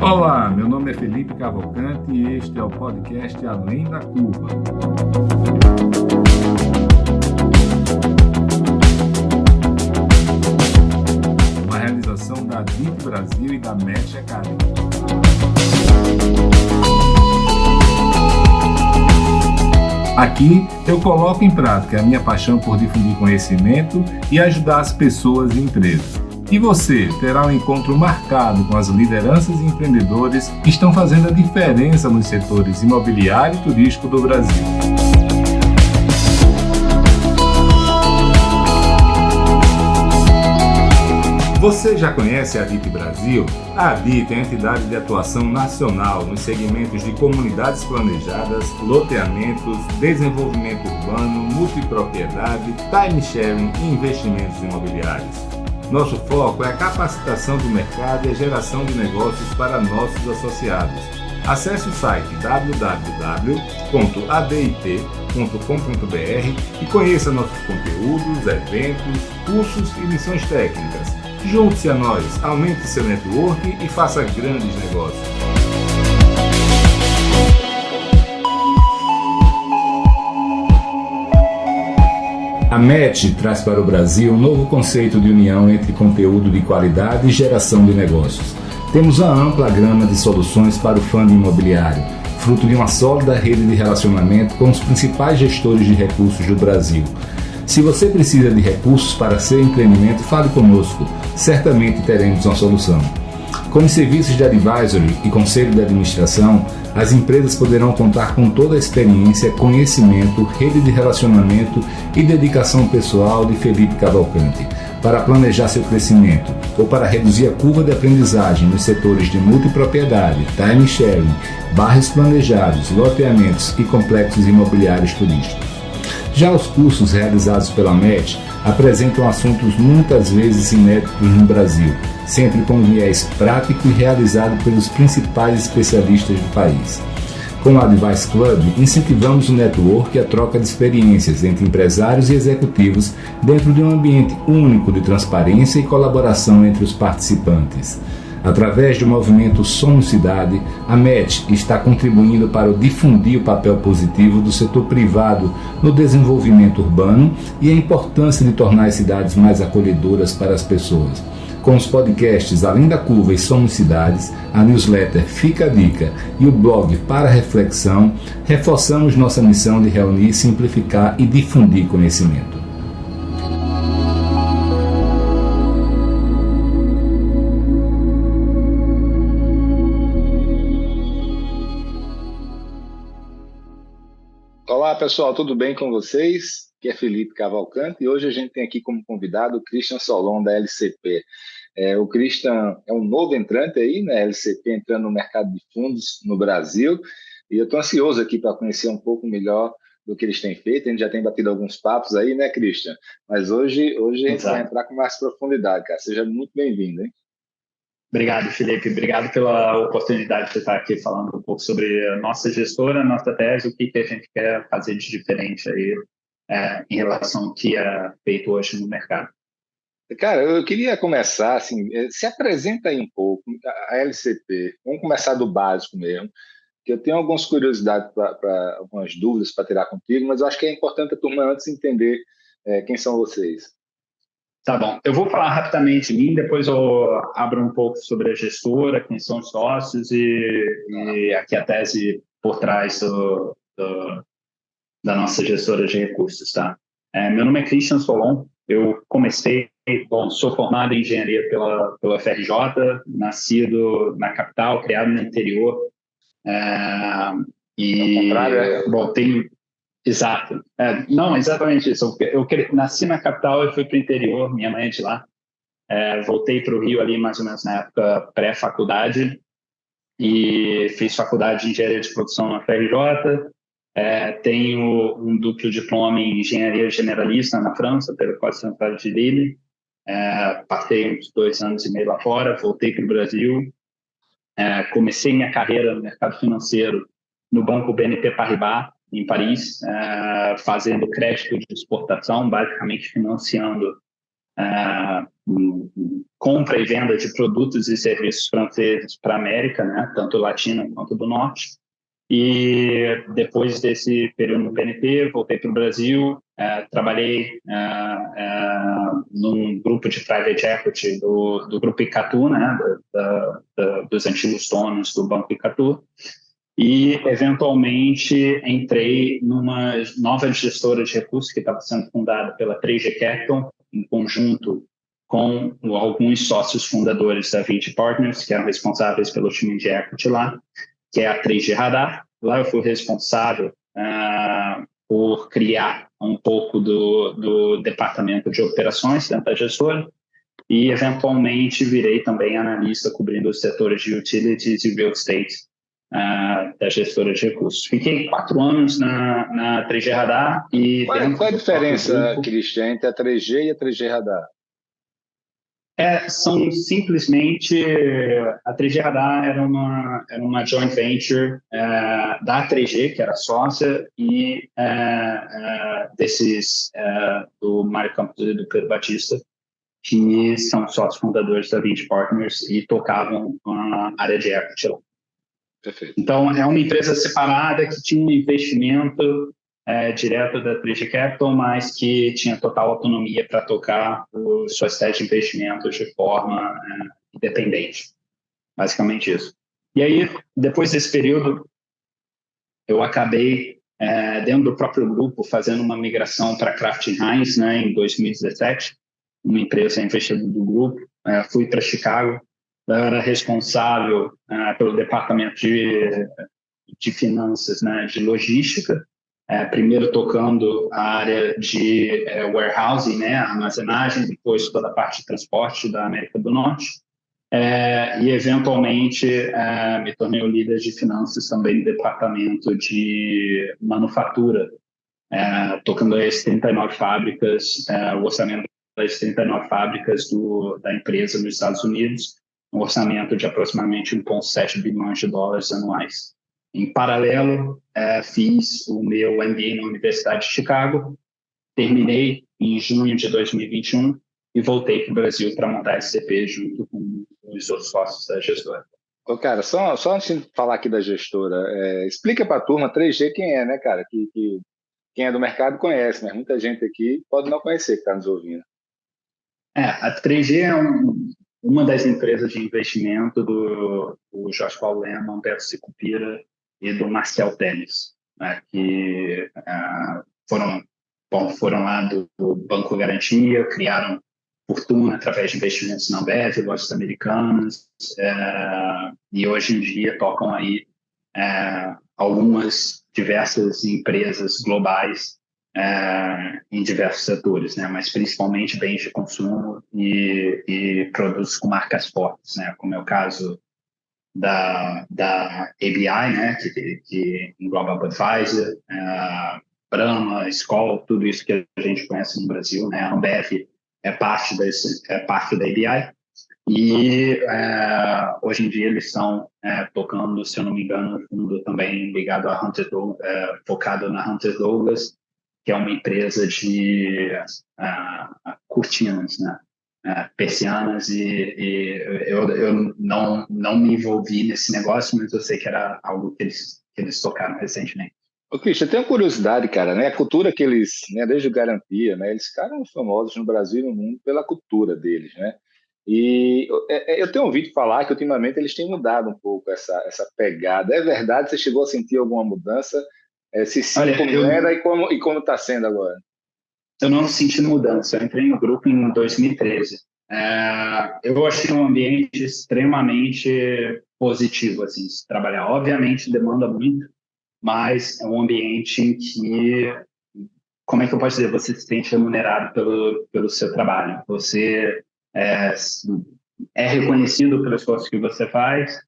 Olá, meu nome é Felipe Cavalcante e este é o podcast Além da Curva. Uma realização da DIT Brasil e da Match Academy. Aqui eu coloco em prática a minha paixão por difundir conhecimento e ajudar as pessoas e empresas. E você terá um encontro marcado com as lideranças e empreendedores que estão fazendo a diferença nos setores imobiliário e turístico do Brasil. Você já conhece a DIT Brasil? A DIT é a entidade de atuação nacional nos segmentos de comunidades planejadas, loteamentos, desenvolvimento urbano, multipropriedade, time sharing e investimentos imobiliários. Nosso foco é a capacitação do mercado e a geração de negócios para nossos associados. Acesse o site www.adit.com.br e conheça nossos conteúdos, eventos, cursos e missões técnicas. Junte-se a nós, aumente seu network e faça grandes negócios. A Match traz para o Brasil um novo conceito de união entre conteúdo de qualidade e geração de negócios. Temos uma ampla gama de soluções para o fundo imobiliário, fruto de uma sólida rede de relacionamento com os principais gestores de recursos do Brasil. Se você precisa de recursos para seu empreendimento, fale conosco, certamente teremos uma solução. Com os serviços de advisory e conselho de administração, as empresas poderão contar com toda a experiência, conhecimento, rede de relacionamento e dedicação pessoal de Felipe Cavalcante para planejar seu crescimento ou para reduzir a curva de aprendizagem nos setores de multipropriedade, time sharing, bairros planejados, loteamentos e complexos imobiliários turísticos. Já os cursos realizados pela Match apresentam assuntos muitas vezes inéditos no Brasil, sempre com viés prático e realizado pelos principais especialistas do país. Com o Advice Club, incentivamos o network e a troca de experiências entre empresários e executivos dentro de um ambiente único de transparência e colaboração entre os participantes. Através do movimento Somos Cidade, a Match está contribuindo para difundir o papel positivo do setor privado no desenvolvimento urbano e a importância de tornar as cidades mais acolhedoras para as pessoas. Com os podcasts Além da Curva e Somos Cidades, a newsletter Fica a Dica e o blog Para Reflexão, reforçamos nossa missão de reunir, simplificar e difundir conhecimento. Olá pessoal, tudo bem com vocês? Aqui é Felipe Cavalcante e hoje a gente tem aqui como convidado o Christian Solon da LCP. O Christian é um novo entrante aí, né? LCP entrando no mercado de fundos no Brasil e eu estou ansioso aqui para conhecer um pouco melhor do que eles têm feito. A gente já tem batido alguns papos aí, né, Christian? Mas hoje a gente vai entrar com mais profundidade, cara. Seja muito bem-vindo, hein? Obrigado, Felipe. Obrigado pela oportunidade de estar aqui falando um pouco sobre a nossa gestora, a nossa tese, o que a gente quer fazer de diferente aí em relação ao que é feito hoje no mercado. Cara, eu queria começar, assim, se apresenta aí um pouco, a LCP. Vamos começar do básico mesmo, que eu tenho algumas curiosidades, algumas dúvidas para tirar contigo, mas eu acho que é importante a turma antes entender quem são vocês. Tá bom, eu vou falar rapidamente de mim, depois eu abro um pouco sobre a gestora, quem são os sócios e aqui a tese por trás da nossa gestora de recursos, tá? Meu nome é Christian Solon, eu sou formado em engenharia pela FRJ, nascido na capital, criado no interior, Exato. Não, exatamente isso. Eu nasci na capital e fui para o interior, minha mãe é de lá. Voltei para o Rio ali mais ou menos na época pré-faculdade e fiz faculdade de engenharia de produção na FRJ. Tenho um duplo diploma em engenharia generalista na França, pela École Centrale de Lille. Passei uns 2 anos e meio lá fora, voltei para o Brasil. Comecei minha carreira no mercado financeiro no banco BNP Paribas, em Paris, fazendo crédito de exportação, basicamente financiando compra e venda de produtos e serviços franceses para a América, né, tanto latina quanto do norte. E depois desse período no BNP, voltei para o Brasil, trabalhei num grupo de private equity do grupo Icatu, né, dos antigos donos do Banco Icatu, e eventualmente entrei numa nova gestora de recursos que estava sendo fundada pela 3G Capital, em conjunto com alguns sócios fundadores da VINCI Partners, que eram responsáveis pelo time de equity lá, que é a 3G Radar. Lá eu fui responsável por criar um pouco do departamento de operações dentro da gestora e, eventualmente, virei também analista cobrindo os setores de utilities e real estate da gestora de recursos. Fiquei 4 anos na 3G Radar e... Qual é a diferença, Christian, entre a 3G e a 3G Radar? São simplesmente... A 3G Radar era uma joint venture da 3G, que era sócia, e do Mário Campos e do Pedro Batista, que são sócios fundadores da VINCI Partners e tocavam a área de equity lá. Perfeito. Então, é uma empresa separada que tinha um investimento direto da 3G Capital, mas que tinha total autonomia para tocar suas teses de investimentos de forma independente. Basicamente isso. E aí, depois desse período, eu acabei, dentro do próprio grupo, fazendo uma migração para Kraft Heinz, né, em 2017, uma empresa investidora do grupo. Fui para Chicago. Eu era responsável pelo departamento de finanças, né, de logística, primeiro tocando a área de warehousing, né, armazenagem, depois toda a parte de transporte da América do Norte, e eventualmente me tornei o líder de finanças também no departamento de manufatura, tocando as 39 fábricas, o orçamento das 39 fábricas da empresa nos Estados Unidos, um orçamento de aproximadamente 1,7 bilhões de dólares anuais. Em paralelo, fiz o meu MBA na Universidade de Chicago, terminei em junho de 2021 e voltei para o Brasil para montar a SCP junto com os outros sócios da gestora. Cara, só antes de falar aqui da gestora, explica para a turma 3G quem é, né, cara? Quem é do mercado conhece, mas muita gente aqui pode não conhecer que está nos ouvindo. A 3G é uma das empresas de investimento do Jorge Paulo Lemann, Humberto Sicupira e do Marcel Teles, né, que foram lá do Banco Garantia, criaram fortuna através de investimentos na Ambev, lojas americanas, e hoje em dia tocam aí algumas diversas empresas globais em diversos setores, né, mas principalmente bens de consumo e produtos com marcas fortes, né, como é o caso da ABI, né, que engloba a Budweiser, Brahma, Skol, tudo isso que a gente conhece no Brasil, né, a Ambev é parte da ABI, e hoje em dia eles estão tocando, se eu não me engano, um fundo também ligado a Hunter Douglas, focado na Hunter Douglas, que é uma empresa de cortinas, né? Persianas, e eu não me envolvi nesse negócio, mas eu sei que era algo que eles tocaram recentemente. Ô, Christian, eu tenho uma curiosidade, cara, né? A cultura que eles, né, desde o Garantia, né, eles ficaram famosos no Brasil e no mundo pela cultura deles, né? E eu tenho ouvido falar que ultimamente eles têm mudado um pouco essa pegada. É verdade? Você chegou a sentir alguma mudança? Se sim, olha, como era e como está sendo agora? Eu não senti mudança. Eu entrei no grupo em 2013. Eu achei um ambiente extremamente positivo, assim, de se trabalhar. Obviamente, demanda muito, mas é um ambiente em que, como é que eu posso dizer, você se sente remunerado pelo seu trabalho. Você é reconhecido pelo esforço que você faz,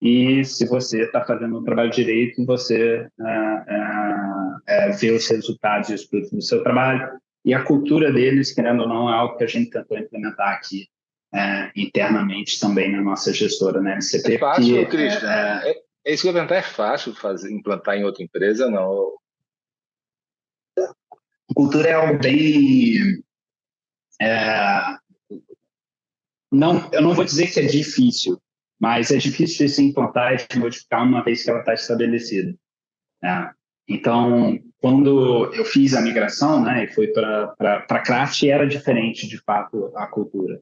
e se você está fazendo o trabalho direito, você vê os resultados e os frutos do seu trabalho. E a cultura deles, querendo ou não, é algo que a gente tentou implementar aqui internamente também na nossa gestora, né? É fácil, Christian? É isso que eu vou tentar, é fácil implantar em outra empresa, não? cultura é algo bem... Não, eu não vou dizer que é difícil, mas é difícil de se implantar e de modificar uma vez que ela está estabelecida, né? Então, quando eu fiz a migração, né, e fui para craft, era diferente, de fato, a cultura.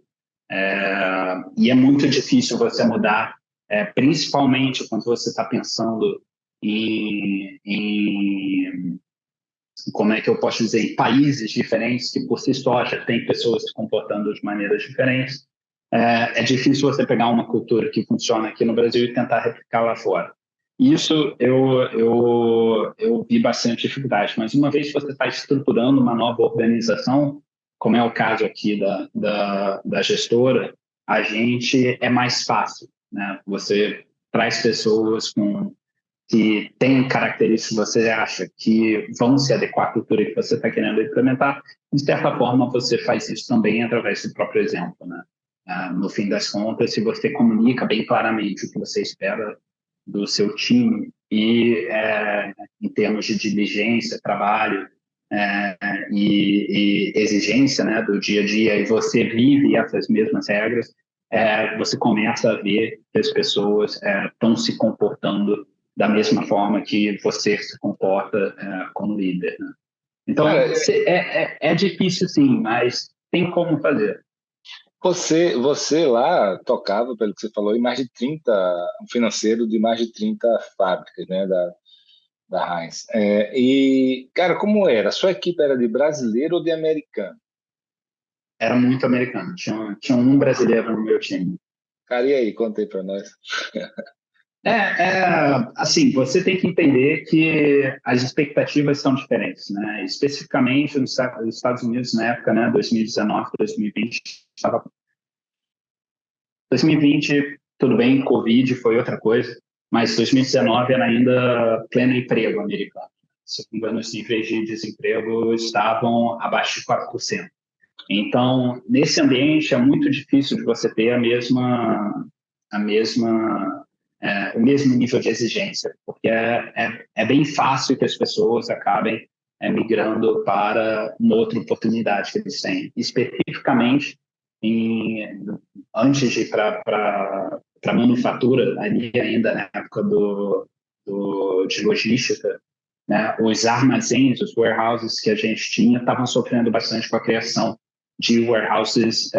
E é muito difícil você mudar, principalmente quando você está pensando em, como é que eu posso dizer, em países diferentes, que por si só já tem pessoas se comportando de maneiras diferentes. É difícil você pegar uma cultura que funciona aqui no Brasil e tentar replicar lá fora. Isso eu vi bastante dificuldade, mas uma vez que você está estruturando uma nova organização, como é o caso aqui da gestora, a gente é mais fácil, né? Você traz pessoas que têm características que você acha que vão se adequar à cultura que você está querendo implementar. De certa forma, você faz isso também através do próprio exemplo, né? No fim das contas, se você comunica bem claramente o que você espera do seu time e em termos de diligência, trabalho e exigência, né, do dia a dia, e você vive essas mesmas regras, você começa a ver que as pessoas estão se comportando da mesma forma que você se comporta como líder, né? Então, Cara, é difícil sim, mas tem como fazer. você lá tocava, pelo que você falou, em mais de 30, um financeiro de mais de 30 fábricas, né, da Heinz. E, cara, como era? A sua equipe era de brasileiro ou de americano? Era muito americano, tinha um brasileiro no meu time. Cara, e aí? Conta aí pra nós. Assim, você tem que entender que as expectativas são diferentes, né? Especificamente nos Estados Unidos, na época, né, 2019, 2020, 2020, tudo bem, Covid foi outra coisa, mas 2019 era ainda pleno emprego americano. Se não me engano, os níveis de desemprego estavam abaixo de 4%. Então, nesse ambiente, é muito difícil de você ter o mesmo nível de exigência, porque é bem fácil que as pessoas acabem migrando para uma outra oportunidade que eles têm. Especificamente, antes de ir para a manufatura, ali ainda na época de logística, né, os armazéns, os warehouses que a gente tinha, estavam sofrendo bastante com a criação de warehouses,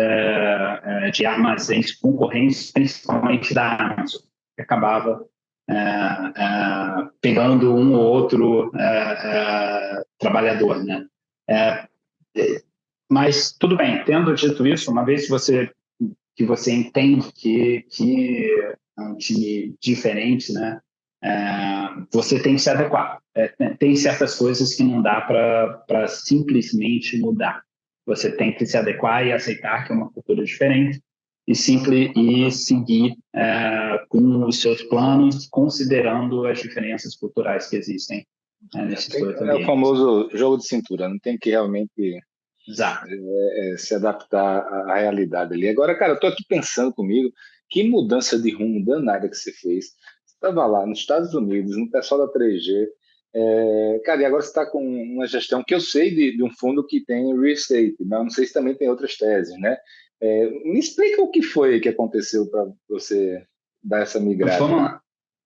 de armazéns concorrentes, principalmente da Amazon, que acabava pegando um ou outro trabalhador, né? Mas tudo bem, tendo dito isso, uma vez que você entende que é um time diferente, né? Você tem que se adequar. Tem certas coisas que não dá para simplesmente mudar. Você tem que se adequar e aceitar que é uma cultura diferente e seguir com os seus planos, considerando as diferenças culturais que existem nesses dois ambientes. É o famoso jogo de cintura, não tem que realmente Exato. se adaptar à realidade ali. Agora, cara, eu tô aqui pensando comigo, que mudança de rumo danada que você fez. Você estava lá nos Estados Unidos, no pessoal da 3G, cara, e agora você está com uma gestão que eu sei de um fundo que tem real estate, mas eu não sei se também tem outras teses, né? Me explica o que foi que aconteceu para você dar essa migrada.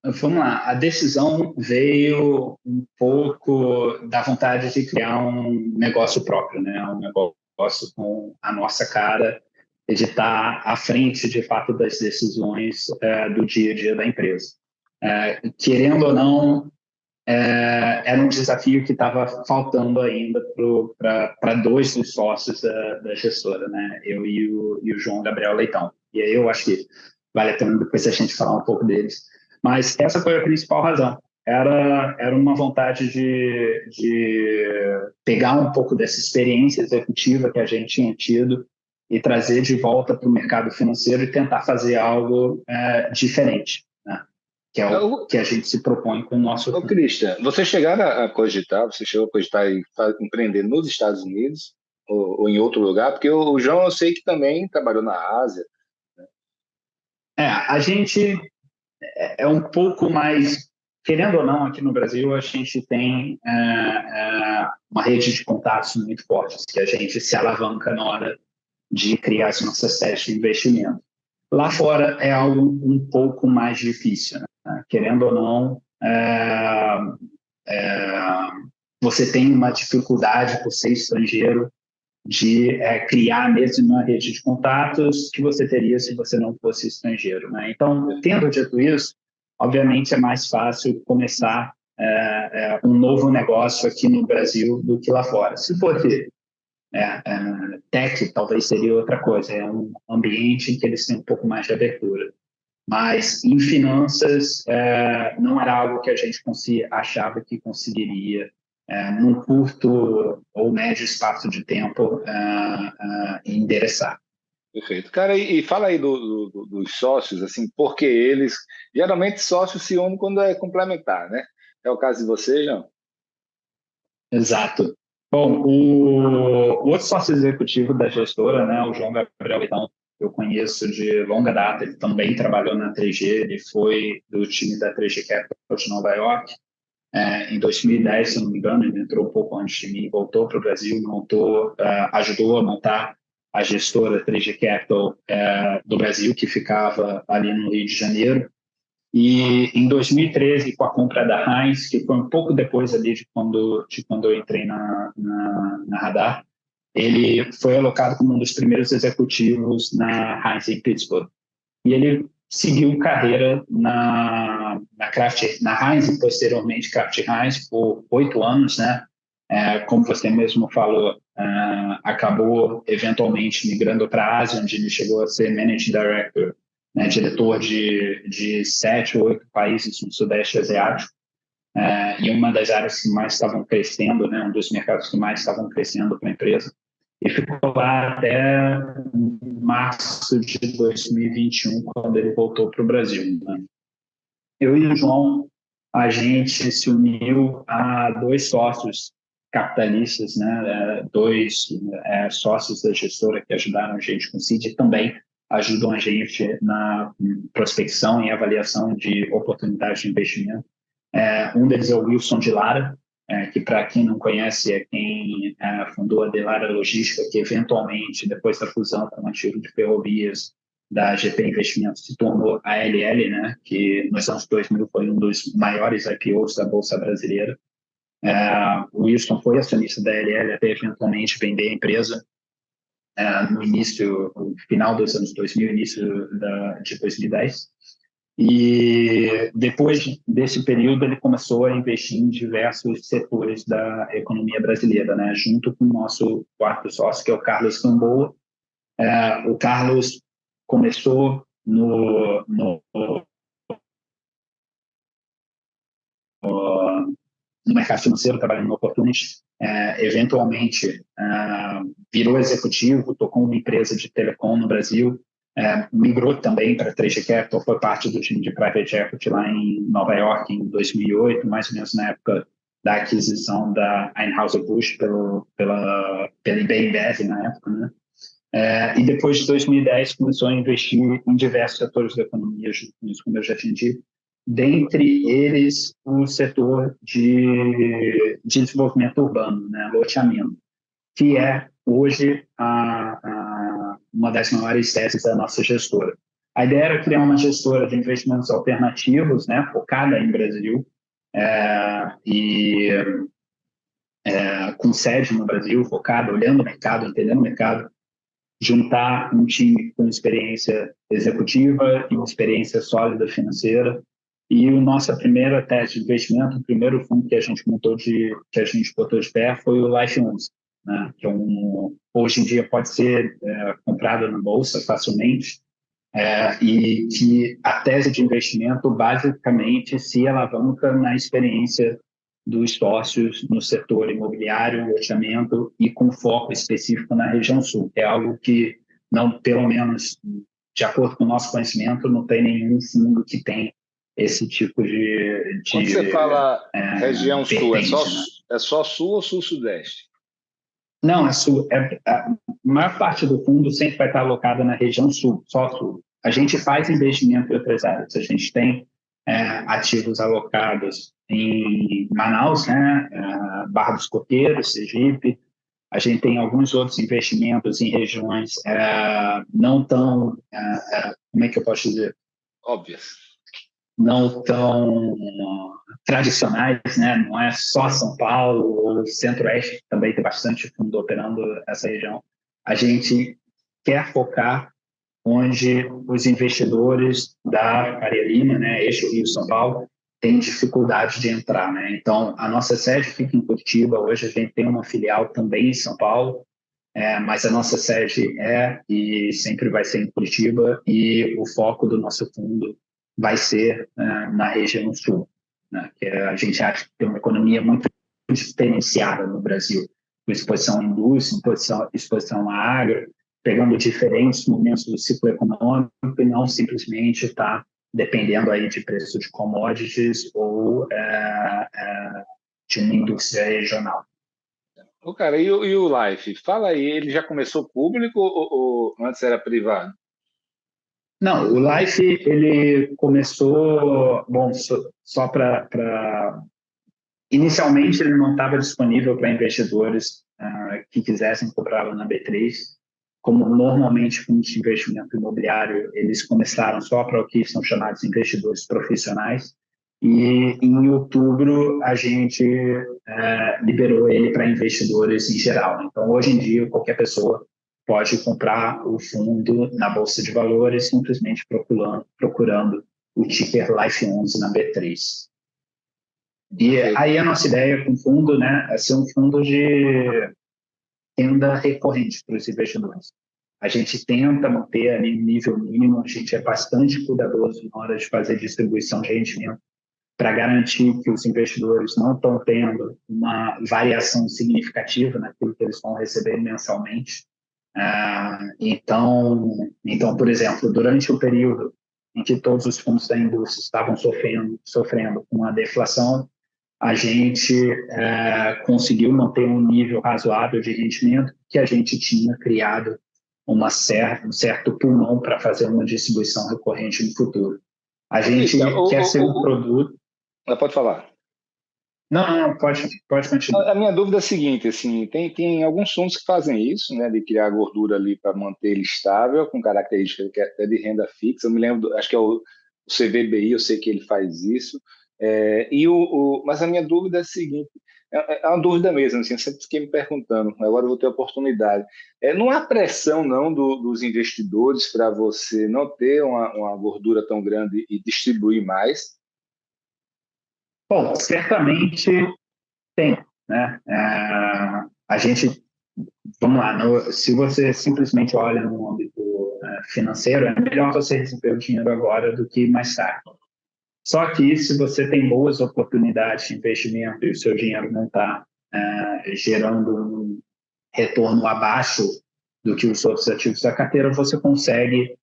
Vamos lá. A decisão veio um pouco da vontade de criar um negócio próprio, né? Um negócio com a nossa cara e de estar à frente, de fato, das decisões do dia a dia da empresa. Querendo ou não, era um desafio que estava faltando ainda para dois dos sócios da gestora, né? Eu e o João Gabriel Leitão. E aí eu acho que vale a pena depois a gente falar um pouco deles. Mas essa foi a principal razão. Era uma vontade de pegar um pouco dessa experiência executiva que a gente tinha tido e trazer de volta para o mercado financeiro e tentar fazer algo diferente, né? Que é o que a gente se propõe com o nosso... Ô, Christian, você chegou a cogitar empreender nos Estados Unidos ou em outro lugar? Porque o João, eu sei que também trabalhou na Ásia. A gente é um pouco mais querendo ou não, aqui no Brasil, a gente tem uma rede de contatos muito forte, que a gente se alavanca na hora de criar as nossas teses de investimento. Lá fora é algo um pouco mais difícil, né? Querendo ou não, você tem uma dificuldade por ser estrangeiro de criar a mesma rede de contatos que você teria se você não fosse estrangeiro, né? Então, tendo dito isso, obviamente é mais fácil começar um novo negócio aqui no Brasil do que lá fora. Se fosse tech, talvez seria outra coisa, é um ambiente em que eles têm um pouco mais de abertura. Mas em finanças, não era algo que a gente achava que conseguiria num curto ou médio espaço de tempo endereçar. Perfeito. Cara, e fala aí dos sócios, assim, porque eles, geralmente sócios se unem quando é complementar, né? É o caso de vocês, não? Exato. Bom, o outro sócio executivo da gestora, né, o João Gabriel, então, eu conheço de longa data, ele também trabalhou na 3G, ele foi do time da 3G Capital de Nova York. Em 2010, se não me engano, ele entrou um pouco antes de mim, voltou para o Brasil, ajudou a montar a gestora 3G Capital do Brasil, que ficava ali no Rio de Janeiro. E em 2013, com a compra da Heinz, que foi um pouco depois ali de quando eu entrei na Radar, ele foi alocado como um dos primeiros executivos na Heinz em Pittsburgh. E ele seguiu carreira na Heinz e posteriormente Kraft Heinz por 8 anos, né? Como você mesmo falou, acabou eventualmente migrando para a Ásia, onde ele chegou a ser Managing Director, né, diretor de 7 ou 8 países no Sudeste Asiático, e uma das áreas que mais estavam crescendo, né, um dos mercados que mais estavam crescendo para a empresa. E ficou lá até março de 2021, quando ele voltou para o Brasil, né? Eu e o João, a gente se uniu a 2 sócios capitalistas, né? 2 sócios da gestora que ajudaram a gente com o CID e também ajudam a gente na prospecção e avaliação de oportunidades de investimento. Um deles é o Wilson de Lara, que para quem não conhece é quem fundou a Delara Logística, que eventualmente, depois da fusão com o Antigo de Ferrovias da GP Investimentos, se tornou a ALL, né, que nos anos 2000 foi um dos maiores IPOs da Bolsa Brasileira. O Wilson foi acionista da ALL até eventualmente vender a empresa no final dos anos 2000, início de 2010. E depois desse período ele começou a investir em diversos setores da economia brasileira, né? Junto com o nosso quarto sócio, que é o Carlos Gamboa. O Carlos começou no mercado financeiro, trabalhando no Opportunity, eventualmente virou executivo, tocou uma empresa de telecom no Brasil, migrou também para a 3G Capital, foi parte do time de Private Equity lá em Nova York em 2008, mais ou menos na época da aquisição da Anheuser-Busch pela IBM na época, né? E depois de 2010 começou a investir em diversos setores da economia, como eu já tinha dito, dentre eles o setor de desenvolvimento urbano, né, loteamento, que é hoje uma das maiores teses da nossa gestora. A ideia era criar uma gestora de investimentos alternativos, né, focada em Brasil, com sede no Brasil, focada, olhando o mercado, entendendo o mercado, juntar um time com experiência executiva e uma experiência sólida financeira. E a nossa primeira tese de investimento, o primeiro fundo que a gente botou de pé foi o Life Uns, né? Que hoje em dia pode ser comprado na bolsa facilmente, e que a tese de investimento basicamente se alavanca na experiência dos sócios no setor imobiliário, loteamento e com foco específico na região sul. É algo que, não, pelo menos de acordo com o nosso conhecimento, não tem nenhum fundo que tem esse tipo de quando você fala região sul, é só sul ou sul-sudeste? Não, é sul. A maior parte do fundo sempre vai estar alocada na região sul, só sul. A gente faz investimento em outras áreas. A gente tem ativos alocados em Manaus, né, Barra dos Coqueiros, Sergipe. A gente tem alguns outros investimentos em regiões não tão, como é que eu posso dizer? Óbvias. Não tão tradicionais, né? Não é só São Paulo, o Centro-Oeste também tem bastante fundo operando essa região. A gente quer focar onde os investidores da Faria Lima, né, Eixo Rio-São Paulo, têm dificuldade de entrar, né? Então, a nossa sede fica em Curitiba, hoje a gente tem uma filial também em São Paulo, mas a nossa sede e sempre vai ser em Curitiba, e o foco do nosso fundo vai ser na região sul, né? Que a gente acha que tem uma economia muito diferenciada no Brasil, com exposição à indústria, exposição à agro, pegando diferentes momentos do ciclo econômico e não simplesmente estar dependendo aí de preço de commodities ou de uma indústria regional. Cara, e o Life? Fala aí, ele já começou público ou antes era privado? Não, o Life ele começou, bom, só para inicialmente ele não estava disponível para investidores que quisessem comprá-lo na B3. Como normalmente fundos de investimento imobiliário, eles começaram só para o que são chamados investidores profissionais. E em outubro a gente liberou ele para investidores em geral. Então, hoje em dia, qualquer pessoa pode comprar o fundo na Bolsa de Valores simplesmente procurando o ticker Life 11 na B3. E aí a nossa ideia com o fundo, né, é ser um fundo de renda recorrente para os investidores. A gente tenta manter ali um nível mínimo, a gente é bastante cuidadoso na hora de fazer distribuição de rendimento para garantir que os investidores não estão tendo uma variação significativa naquilo que eles vão receber mensalmente. Então, por exemplo, durante o período em que todos os fundos da indústria estavam sofrendo com a deflação, a gente conseguiu manter um nível razoável de rendimento que a gente tinha criado um certo pulmão para fazer uma distribuição recorrente no futuro. A gente quer ser um produto... Pode falar. Não, pode continuar. A minha dúvida é a seguinte, assim, tem alguns fundos que fazem isso, né, de criar gordura ali para manter ele estável, com características que é até de renda fixa. Eu me lembro, acho que é o CVBI, eu sei que ele faz isso. Mas a minha dúvida é a seguinte, é uma dúvida mesmo, assim, eu sempre fiquei me perguntando, agora eu vou ter a oportunidade. Não há pressão não dos investidores para você não ter uma gordura tão grande e distribuir mais? Bom, certamente tem, né? A gente, vamos lá, se você simplesmente olha no âmbito financeiro, é melhor você receber o dinheiro agora do que mais tarde. Só que se você tem boas oportunidades de investimento e o seu dinheiro não está gerando um retorno abaixo do que os outros ativos da carteira, você consegue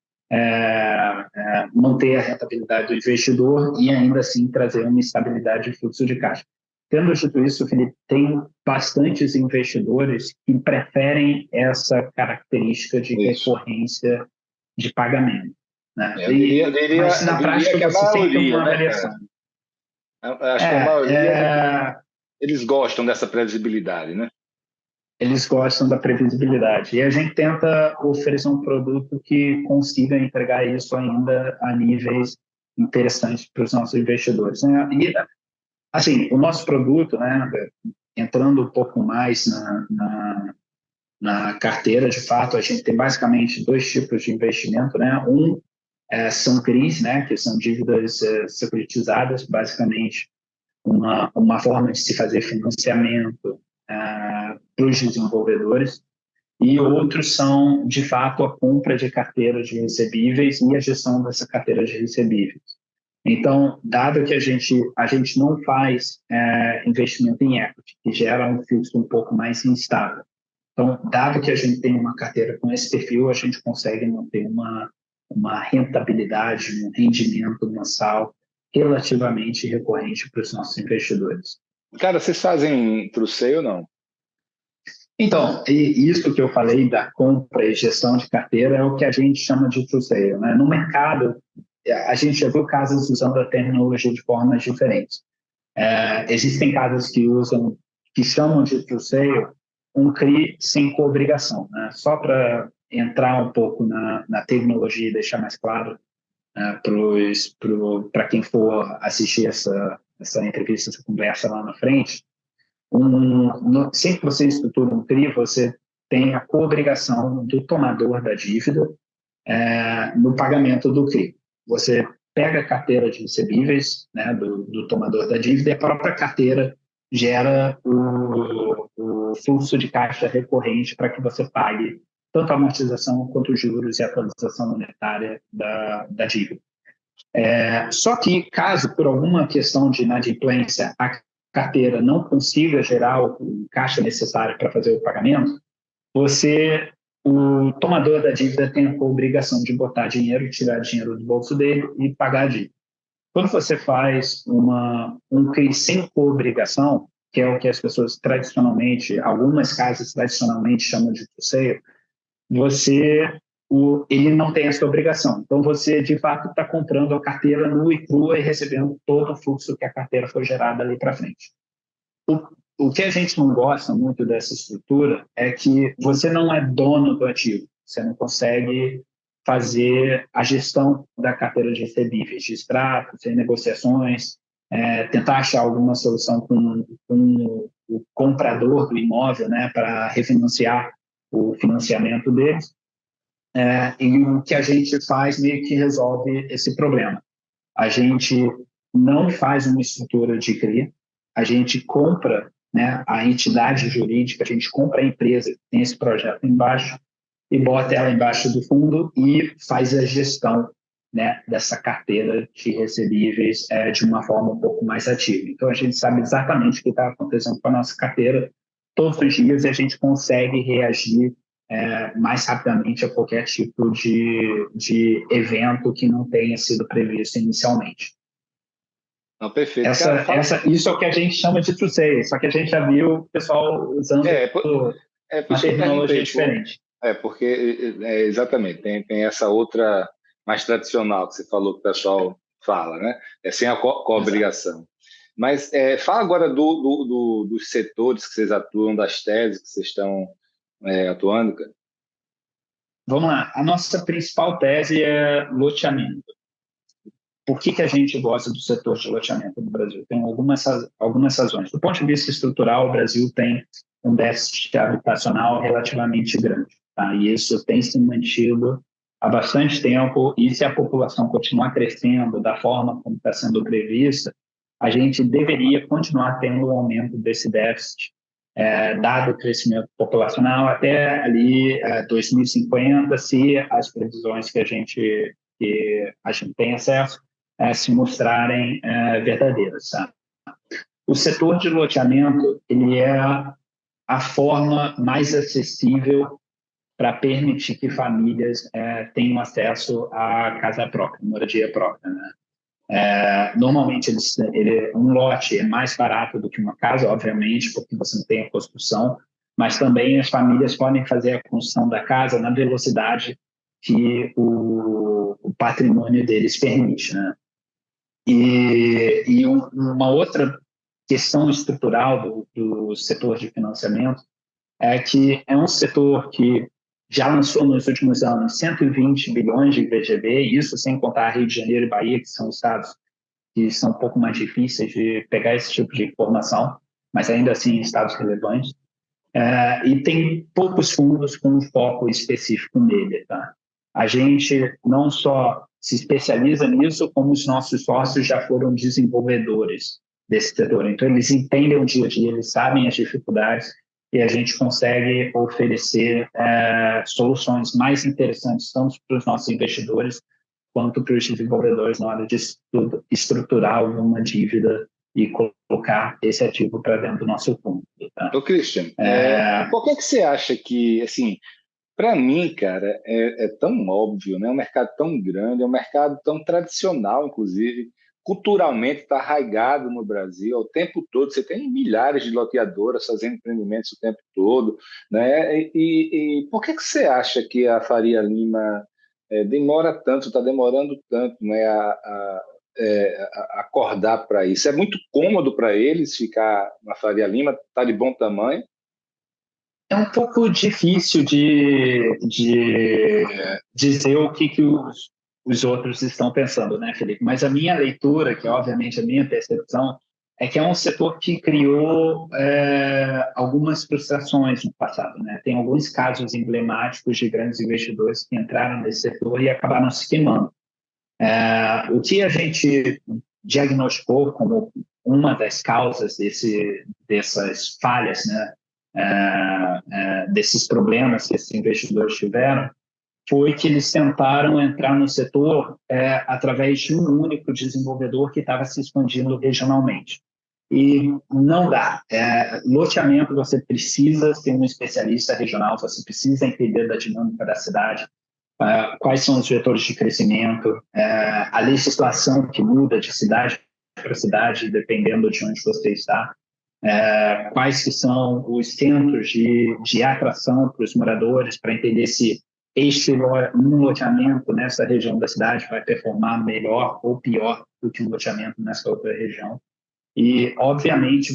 manter a rentabilidade do investidor e ainda assim trazer uma estabilidade de fluxo de caixa. Tendo dito isso, Felipe, tem bastantes investidores que preferem essa característica de recorrência de pagamento. Né? Mas na prática você tem que ter uma avaliação. Acho que a maioria eles gostam dessa previsibilidade, né? Eles gostam da previsibilidade. E a gente tenta oferecer um produto que consiga entregar isso ainda a níveis interessantes para os nossos investidores. Né? E, assim, o nosso produto, né, entrando um pouco mais na carteira, de fato, a gente tem basicamente dois tipos de investimento. Né? São CRIs, né, que são dívidas securitizadas, basicamente uma forma de se fazer financiamento para os desenvolvedores, e outros são, de fato, a compra de carteiras de recebíveis e a gestão dessa carteira de recebíveis. Então, dado que a gente não faz investimento em equity, que gera um fluxo um pouco mais instável, então, dado que a gente tem uma carteira com esse perfil, a gente consegue manter uma rentabilidade, um rendimento mensal relativamente recorrente para os nossos investidores. Cara, vocês fazem true ou não? Então, isso que eu falei da compra e gestão de carteira é o que a gente chama de true sale, né? No mercado, a gente já viu casos usando a terminologia de formas diferentes. Existem casos que chamam de true sale um CRI sem coobrigação, né? Só para entrar um pouco na terminologia e deixar mais claro, para quem for assistir essa entrevista, essa conversa lá na frente, sempre que você estrutura um CRI, você tem a coobrigação do tomador da dívida no pagamento do CRI. Você pega a carteira de recebíveis, né, do tomador da dívida, e a própria carteira gera o fluxo de caixa recorrente para que você pague tanto a amortização quanto os juros e a atualização monetária da dívida. Só que, caso por alguma questão de inadimplência a carteira não consiga gerar o caixa necessário para fazer o pagamento, o tomador da dívida tem a obrigação de botar dinheiro, tirar dinheiro do bolso dele e pagar a dívida. Quando você faz um CRI sem coobrigação, que é o que as pessoas tradicionalmente, algumas casas tradicionalmente chamam de true sale, ele não tem essa obrigação. Então, você, de fato, está comprando a carteira nua e crua e recebendo todo o fluxo que a carteira foi gerada ali para frente. O que a gente não gosta muito dessa estrutura é que você não é dono do ativo. Você não consegue fazer a gestão da carteira de recebíveis, de extratos, negociações, tentar achar alguma solução com o comprador do imóvel, né, para refinanciar o financiamento deles. E o que a gente faz meio que resolve esse problema. A gente não faz uma estrutura de CRI, a gente compra, né, a entidade jurídica, a gente compra a empresa que tem esse projeto embaixo e bota ela embaixo do fundo e faz a gestão, né, dessa carteira de recebíveis de uma forma um pouco mais ativa. Então, a gente sabe exatamente o que está acontecendo com a nossa carteira todos os dias e a gente consegue reagir mais rapidamente a qualquer tipo de evento que não tenha sido previsto inicialmente. Não, perfeito. Isso é o que a gente chama de true sale, só que a gente já viu o pessoal usando uma terminologia diferente. Porque exatamente, tem essa outra mais tradicional que você falou que o pessoal fala, né? Sem a coobrigação. Mas fala agora dos setores que vocês atuam, das teses que vocês estão atuando, cara. Vamos lá. A nossa principal tese é loteamento. Por que a gente gosta do setor de loteamento no Brasil? Tem algumas razões. Do ponto de vista estrutural, o Brasil tem um déficit habitacional relativamente grande. Tá? E isso tem se mantido há bastante tempo, e se a população continuar crescendo da forma como está sendo prevista, a gente deveria continuar tendo um aumento desse déficit, dado o crescimento populacional até ali 2050, se as previsões que a gente tem acesso se mostrarem verdadeiras. Tá? O setor de loteamento ele é a forma mais acessível para permitir que famílias tenham acesso à casa própria, moradia própria. Né? Normalmente, um lote é mais barato do que uma casa, obviamente, porque você não tem a construção, mas também as famílias podem fazer a construção da casa na velocidade que o patrimônio deles permite. Né? E uma outra questão estrutural do setor de financiamento é que é um setor que já lançou nos últimos anos 120 bilhões de VGV, isso sem contar Rio de Janeiro e Bahia, que são estados que são um pouco mais difíceis de pegar esse tipo de informação, mas ainda assim estados relevantes. E tem poucos fundos com um foco específico nele. Tá? A gente não só se especializa nisso, como os nossos sócios já foram desenvolvedores desse setor. Então, eles entendem o dia a dia, eles sabem as dificuldades e a gente consegue oferecer soluções mais interessantes, tanto para os nossos investidores quanto para os desenvolvedores na hora de estruturar uma dívida e colocar esse ativo para dentro do nosso fundo. Tá? Ô, Christian, por que você acha que, assim, para mim, cara, é tão óbvio, né? É um mercado tão grande, é um mercado tão tradicional, inclusive, culturalmente está arraigado no Brasil o tempo todo. Você tem milhares de loteadoras fazendo empreendimentos o tempo todo, né? E por que você acha que a Faria Lima demora tanto, está demorando tanto, né, a acordar para isso. É muito cômodo para eles ficar na Faria Lima, está de bom tamanho. É um pouco difícil de dizer o que os outros estão pensando, né, Felipe? Mas a minha leitura, que é obviamente a minha percepção, é que é um setor que criou algumas frustrações no passado, né? Tem alguns casos emblemáticos de grandes investidores que entraram nesse setor e acabaram se queimando. O que a gente diagnosticou como uma das causas dessas falhas, né? Desses problemas que esses investidores tiveram, foi que eles tentaram entrar no setor através de um único desenvolvedor que estava se expandindo regionalmente. E não dá. Loteamento, você precisa ter um especialista regional, você precisa entender da dinâmica da cidade, quais são os vetores de crescimento, a legislação que muda de cidade para cidade, dependendo de onde você está, quais que são os centros de atração para os moradores, para entender se este loteamento nessa região da cidade vai performar melhor ou pior do que um loteamento nessa outra região. E, obviamente,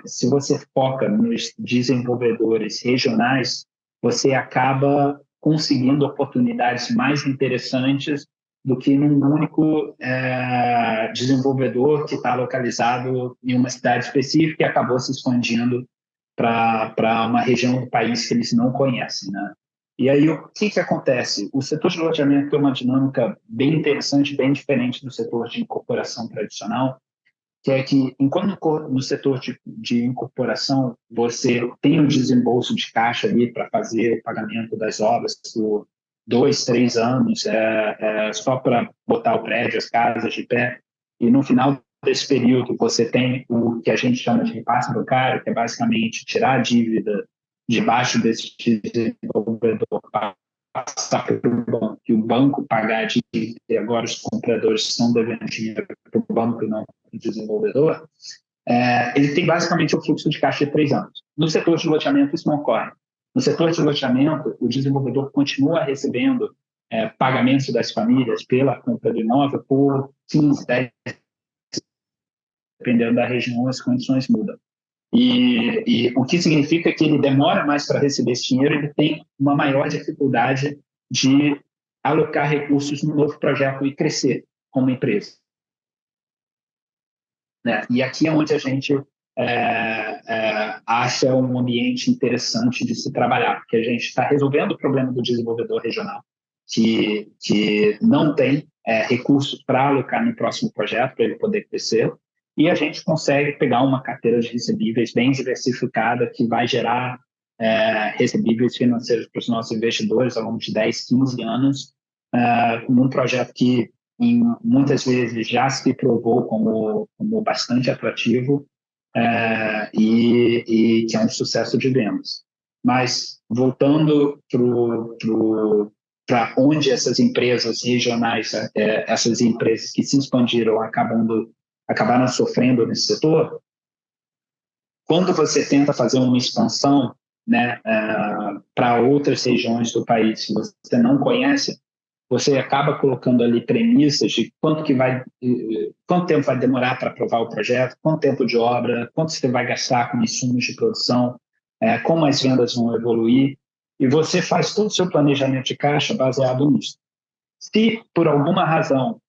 se você foca nos desenvolvedores regionais, você acaba conseguindo oportunidades mais interessantes do que num único desenvolvedor que está localizado em uma cidade específica e acabou se expandindo para uma região do país que eles não conhecem, né? E aí, o que acontece? O setor de loteamento tem uma dinâmica bem interessante, bem diferente do setor de incorporação tradicional, que é que, enquanto no setor de incorporação você tem um desembolso de caixa ali para fazer o pagamento das obras por 2, 3 anos, só para botar o prédio, as casas de pé, e no final desse período você tem o que a gente chama de repasse bancário, que é basicamente tirar a dívida debaixo desse desenvolvedor, passar para o banco, e o banco pagar a dívida, e agora os compradores estão devendo dinheiro para o banco e não para o desenvolvedor, ele tem basicamente o fluxo de caixa de 3 anos. No setor de loteamento, isso não ocorre. No setor de loteamento, o desenvolvedor continua recebendo pagamentos das famílias pela compra do imóvel por 15, 10, dependendo da região, as condições mudam. E o que significa que ele demora mais para receber esse dinheiro, ele tem uma maior dificuldade de alocar recursos no novo projeto e crescer como empresa, né? E aqui é onde a gente acha um ambiente interessante de se trabalhar, porque a gente está resolvendo o problema do desenvolvedor regional, que não tem recursos para alocar no próximo projeto, para ele poder crescer, e a gente consegue pegar uma carteira de recebíveis bem diversificada que vai gerar recebíveis financeiros para os nossos investidores ao longo de 10, 15 anos, num projeto que muitas vezes já se provou como bastante atrativo e que é um sucesso de vendas. Mas, voltando para onde essas empresas regionais, essas empresas que se expandiram acabaram sofrendo nesse setor, quando você tenta fazer uma expansão, né, para outras regiões do país que você não conhece, você acaba colocando ali premissas de quanto tempo vai demorar para aprovar o projeto, quanto tempo de obra, quanto você vai gastar com insumos de produção, como as vendas vão evoluir, e você faz todo o seu planejamento de caixa baseado nisso. Se, por alguma razão,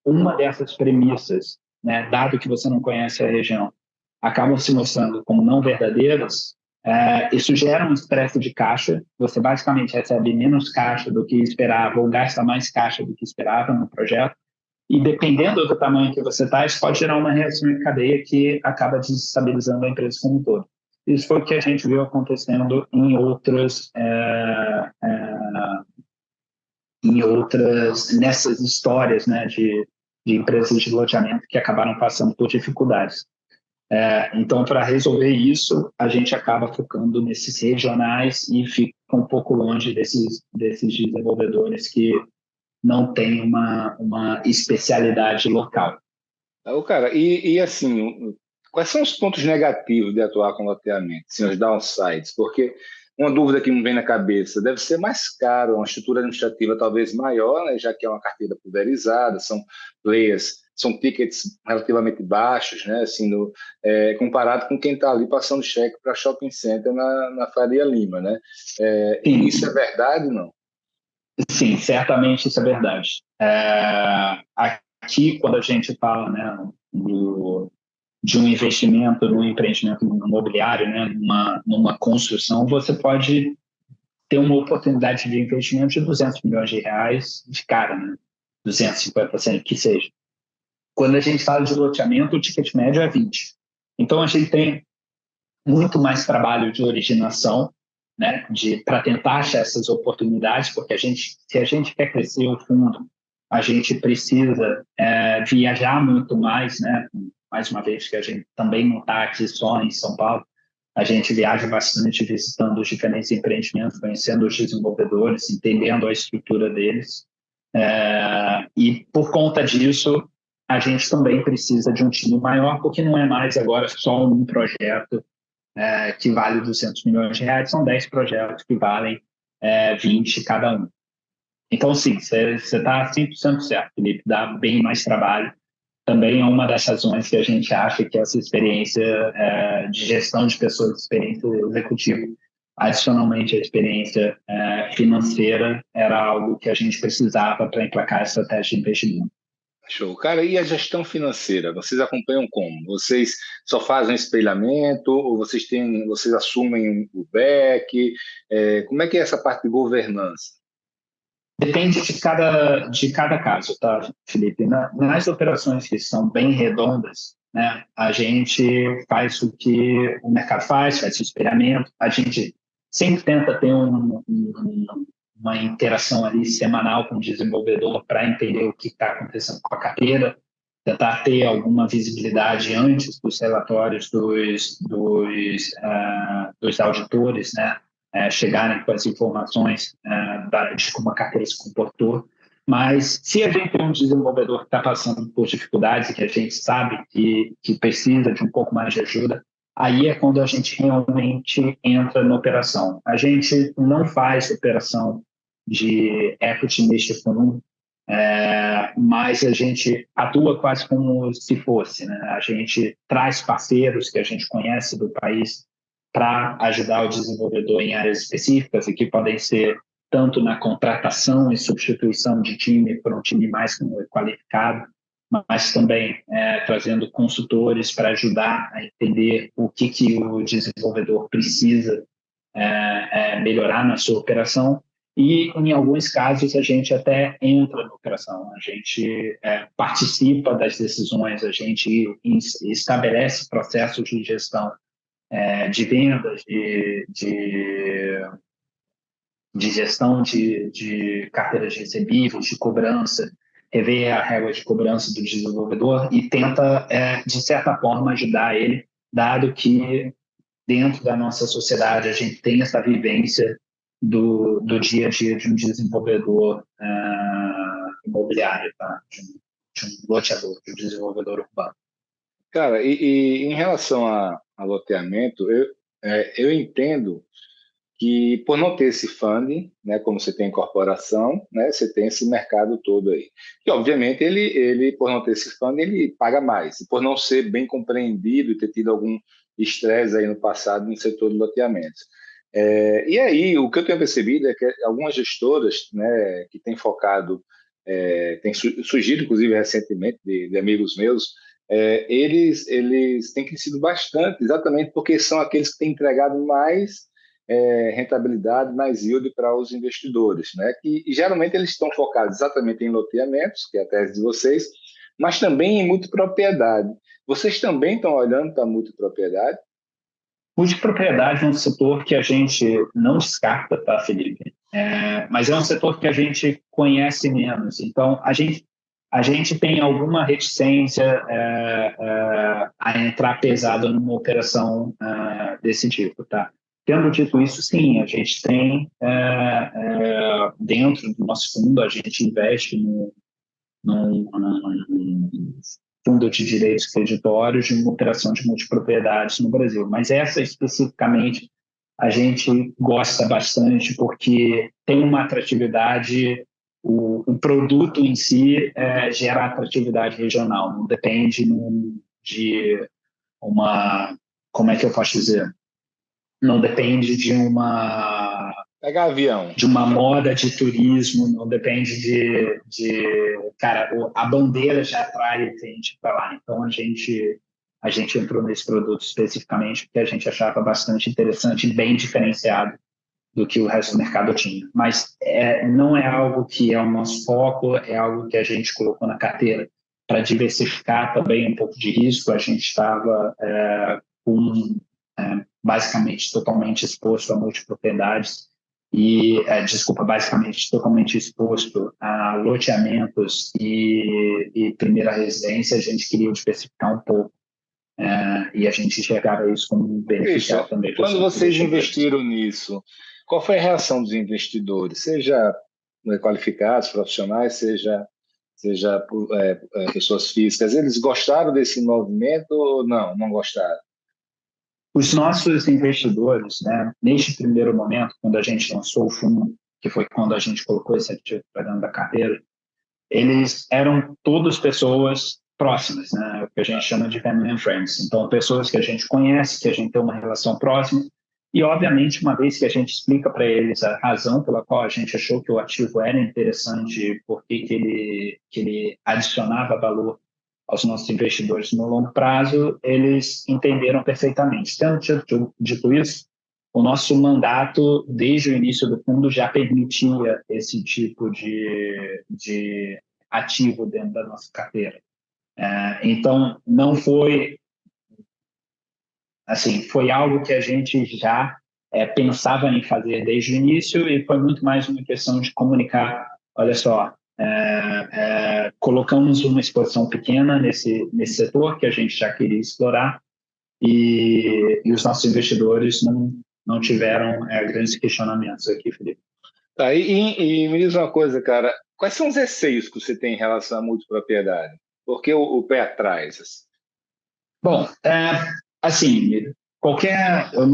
uma dessas premissas, né, dado que você não conhece a região, acabam se mostrando como não verdadeiras, isso gera um estresse de caixa, você basicamente recebe menos caixa do que esperava ou gasta mais caixa do que esperava no projeto, e dependendo do tamanho que você está, isso pode gerar uma reação em cadeia que acaba desestabilizando a empresa como um todo. Isso foi o que a gente viu acontecendo em nessas histórias, né, de empresas de loteamento que acabaram passando por dificuldades. Então, para resolver isso, a gente acaba focando nesses regionais e fica um pouco longe desses desenvolvedores que não têm uma especialidade local. Cara, assim, quais são os pontos negativos de atuar com loteamento, assim, os downsides? Porque uma dúvida que me vem na cabeça, deve ser mais caro, uma estrutura administrativa talvez maior, né, já que é uma carteira pulverizada, são players, são tickets relativamente baixos, né, assim, comparado com quem está ali passando cheque para shopping center na Faria Lima, né? Sim, Isso é verdade, não? sim, certamente isso é verdade. Aqui, quando a gente fala, né, de um investimento no empreendimento imobiliário, né, numa construção, você pode ter uma oportunidade de investimento de 200 milhões de reais de cara, né? 250%, que seja. Quando a gente fala de loteamento, o ticket médio é 20. Então, a gente tem muito mais trabalho de originação, né, para tentar achar essas oportunidades, porque se a gente quer crescer o fundo, a gente precisa viajar muito mais, né? Mais uma vez que a gente também não está aqui só em São Paulo, a gente viaja bastante visitando os diferentes empreendimentos, conhecendo os desenvolvedores, entendendo a estrutura deles. E por conta disso, a gente também precisa de um time maior, porque não é mais agora só um projeto que vale 200 milhões de reais, são 10 projetos que valem 20 cada um. Então, sim, você está 100% certo, Felipe, dá bem mais trabalho. Também é uma das razões que a gente acha que essa experiência de gestão de pessoas, experiência executiva, adicionalmente a experiência financeira, era algo que a gente precisava para emplacar a estratégia de investimento. Show. Cara, e a gestão financeira? Vocês acompanham como? Vocês só fazem espelhamento ou vocês assumem o back? Como é que é essa parte de governança? Depende de cada caso, tá, Felipe? Nas operações que são bem redondas, né, a gente faz o que o mercado faz o espelhamento, a gente sempre tenta ter uma interação ali semanal com o desenvolvedor para entender o que está acontecendo com a carteira, tentar ter alguma visibilidade antes dos relatórios dos auditores, né? Chegarem com as informações de como a carteira se comportou. Mas se a gente tem um desenvolvedor que está passando por dificuldades e que a gente sabe que precisa de um pouco mais de ajuda, aí é quando a gente realmente entra na operação. A gente não faz operação de equity neste fundo, mas a gente atua quase como se fosse, né? A gente traz parceiros que a gente conhece do país para ajudar o desenvolvedor em áreas específicas, e que podem ser tanto na contratação e substituição de time por um time mais qualificado, mas também trazendo consultores para ajudar a entender o que o desenvolvedor precisa melhorar na sua operação. E, em alguns casos, a gente até entra na operação, a gente participa das decisões, a gente estabelece processos de gestão de vendas, de gestão de carteiras de recebíveis, de cobrança, rever a regra de cobrança do desenvolvedor e tenta, de certa forma, ajudar ele, dado que dentro da nossa sociedade a gente tem essa vivência do dia a dia de um desenvolvedor imobiliário, tá? de um loteador, de um desenvolvedor urbano. Cara, e em relação a loteamento, eu entendo que por não ter esse funding, né, como você tem incorporação, né, você tem esse mercado todo aí. E, obviamente, ele por não ter esse funding, ele paga mais. E por não ser bem compreendido e ter tido algum estresse aí no passado no setor de loteamentos. E aí, o que eu tenho percebido é que algumas gestoras, né, que têm focado, têm surgido, inclusive, recentemente, de amigos meus, eles têm crescido bastante, exatamente porque são aqueles que têm entregado mais rentabilidade, mais yield para os investidores, né? E geralmente eles estão focados exatamente em loteamentos, que é a tese de vocês, mas também em multipropriedade. Vocês também estão olhando para multipropriedade? Multipropriedade é um setor que a gente não descarta, tá, Felipe? Mas é um setor que a gente conhece menos. Então, a gente tem alguma reticência a entrar pesado numa operação desse tipo, tá? Tendo dito isso, sim, a gente tem, dentro do nosso fundo, a gente investe num fundo de direitos creditórios de uma operação de multipropriedades no Brasil. Mas essa especificamente a gente gosta bastante porque tem uma atratividade, o produto em si gera atratividade regional, não depende de uma, como é que eu posso dizer? Não depende Pegar avião. de uma moda de turismo, não depende cara, a bandeira já atrai a gente para lá. Então a gente entrou nesse produto especificamente porque a gente achava bastante interessante e bem diferenciado do que o resto do mercado tinha. Mas não é algo que é o nosso foco, é algo que a gente colocou na carteira para diversificar também um pouco de risco. A gente estava basicamente totalmente exposto a multipropriedades basicamente totalmente exposto a loteamentos e primeira residência. A gente queria diversificar um pouco e a gente enxergava isso como um beneficiário também. Quando vocês investiram nisso, qual foi a reação dos investidores? Seja qualificados, profissionais, seja pessoas físicas, eles gostaram desse movimento ou não gostaram? Os nossos investidores, né, neste primeiro momento, quando a gente lançou o fundo, que foi quando a gente colocou esse ativo para dentro da carteira, eles eram todas pessoas próximas, né, o que a gente chama de family and friends. Então, pessoas que a gente conhece, que a gente tem uma relação próxima, e, obviamente, uma vez que a gente explica para eles a razão pela qual a gente achou que o ativo era interessante, porque que ele adicionava valor aos nossos investidores no longo prazo, eles entenderam perfeitamente. Tendo dito isso, o nosso mandato, desde o início do fundo, já permitia esse tipo de ativo dentro da nossa carteira. Então, não foi assim, foi algo que a gente já pensava em fazer desde o início e foi muito mais uma questão de comunicar, olha só, colocamos uma exposição pequena nesse setor que a gente já queria explorar e os nossos investidores não tiveram grandes questionamentos aqui, Felipe. Tá, e me diz uma coisa, cara, quais são os receios que você tem em relação à multipropriedade? Por que o pé atrás? Assim? Bom, assim, eu